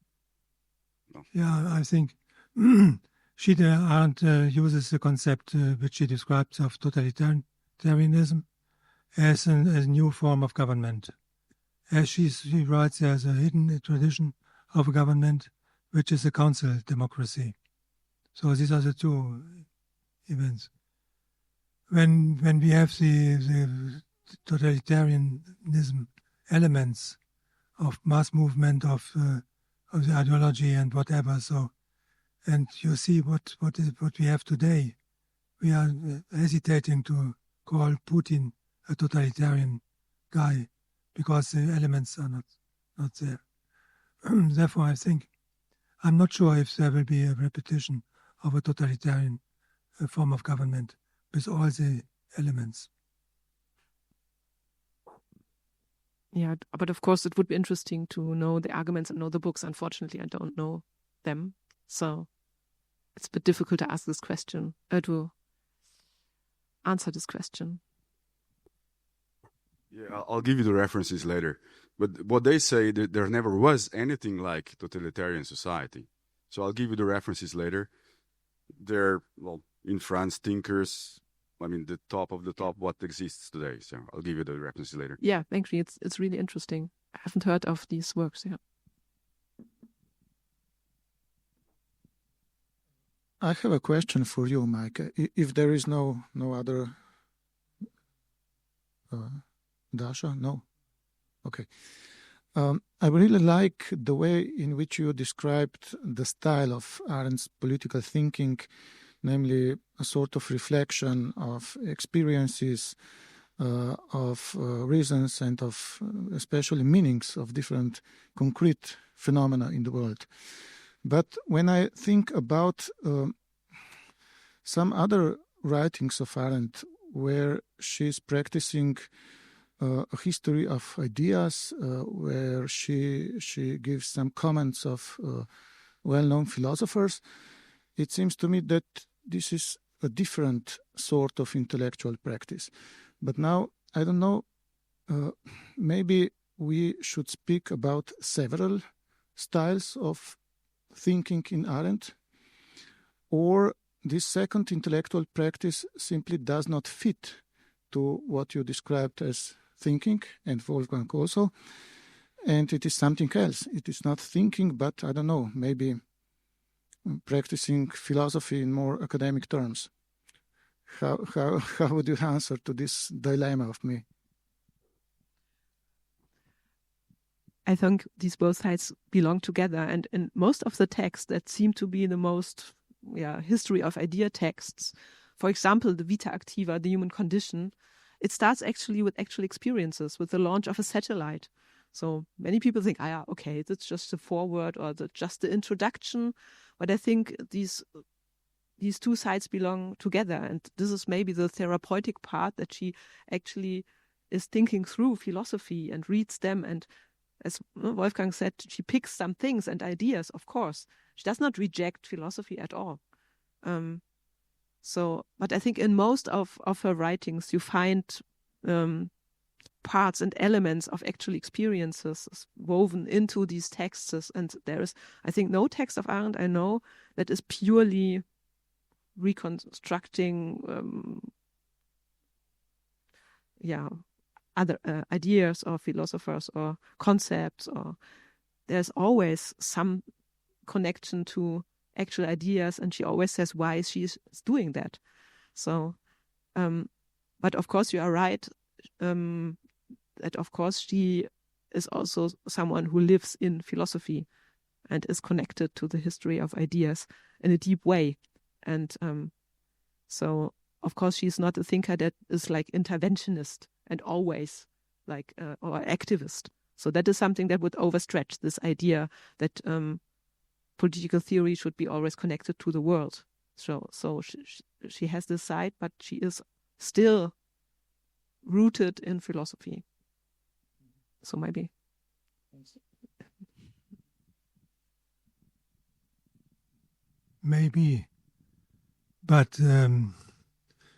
No. Yeah, I think Arendt uses the concept which she describes of totalitarianism as a new form of government. As she writes, there's a hidden tradition of a government which is a council democracy. So these are the two events. When we have the totalitarianism elements of mass movement, of the ideology and whatever. So, and you see what we have today. We are hesitating to call Putin a totalitarian guy because the elements are not there. Therefore, I think I'm not sure if there will be a repetition of a totalitarian form of government with all the elements. Yeah, but of course it would be interesting to know the arguments and know the books. Unfortunately, I don't know them. So it's a bit difficult to ask this question, to answer this question. Yeah, I'll give you the references later. But what they say, that there never was anything like totalitarian society. So I'll give you the references later. They're, well, in France, thinkers... I mean, the top of the top, what exists today. So I'll give you the references later. Yeah, thank you. It's really interesting. I haven't heard of these works. Yeah. I have a question for you, Maike. If there is no other... Dasha? No? Okay. I really like the way in which you described the style of Arendt's political thinking, namely a sort of reflection of experiences, of reasons, and of especially meanings of different concrete phenomena in the world. But when I think about some other writings of Arendt, where she's practicing a history of ideas, where she gives some comments of well-known philosophers, it seems to me that this is a different sort of intellectual practice. But now, I don't know, maybe we should speak about several styles of thinking in Arendt, or this second intellectual practice simply does not fit to what you described as thinking, and Wolfgang also, and it is something else. It is not thinking, but I don't know, maybe practicing philosophy in more academic terms. How would you answer to this dilemma of me? I think these both sides belong together. And in most of the texts that seem to be the most history of idea texts, for example, the Vita Activa, the human condition, it starts actually with actual experiences, with the launch of a satellite. So many people think, okay, that's just the foreword or just the introduction. But I think these two sides belong together. And this is maybe the therapeutic part, that she actually is thinking through philosophy and reads them. And as Wolfgang said, she picks some things and ideas, of course. She does not reject philosophy at all. But I think in most of her writings, you find parts and elements of actual experiences woven into these texts. And there is, I think, no text of Arendt I know that is purely reconstructing other ideas or philosophers or concepts, or there's always some connection to actual ideas, and she always says why she's doing that. So, but of course you are right, that of course she is also someone who lives in philosophy and is connected to the history of ideas in a deep way. And so of course she's not a thinker that is like interventionist and always like or activist. So that is something that would overstretch this idea that political theory should be always connected to the world. So she has this side, but she is still rooted in philosophy. So maybe. Maybe. But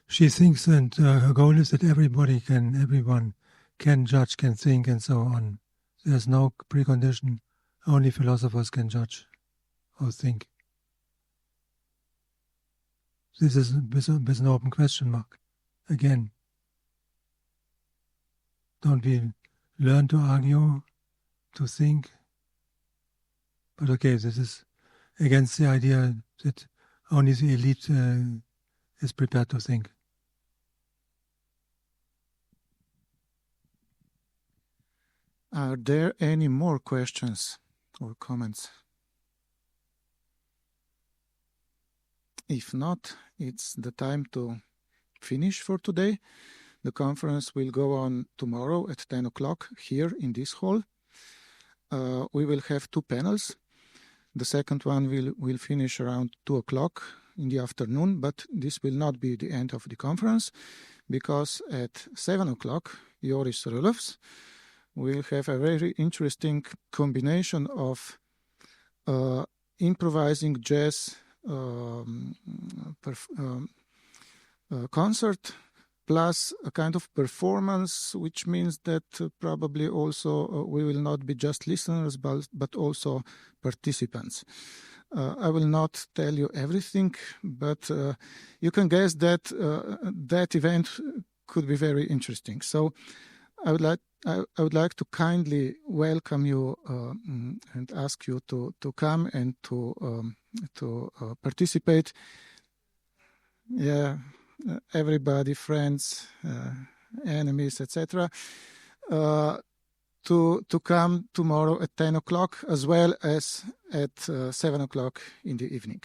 she thinks, and her goal is that everyone can judge, can think, and so on. There's no precondition. Only philosophers can judge or think. This is with an open question mark. Again, don't we learn to argue, to think? But okay, this is against the idea that only the elite is prepared to think. Are there any more questions or comments? If not, it's the time to finish for today. The conference will go on tomorrow at 10 o'clock here in this hall. We will have 2 panels. The second one will finish around 2 o'clock in the afternoon, but this will not be the end of the conference, because at 7 o'clock, Joris Rulofs will have a very interesting combination of improvising jazz concert plus a kind of performance, which means that probably also we will not be just listeners, but also participants. I will not tell you everything, but you can guess that that event could be very interesting. So I would like to kindly welcome you and ask you to come and to participate. Yeah, everybody, friends, enemies, etc. To come tomorrow at 10 o'clock, as well as at 7 o'clock in the evening.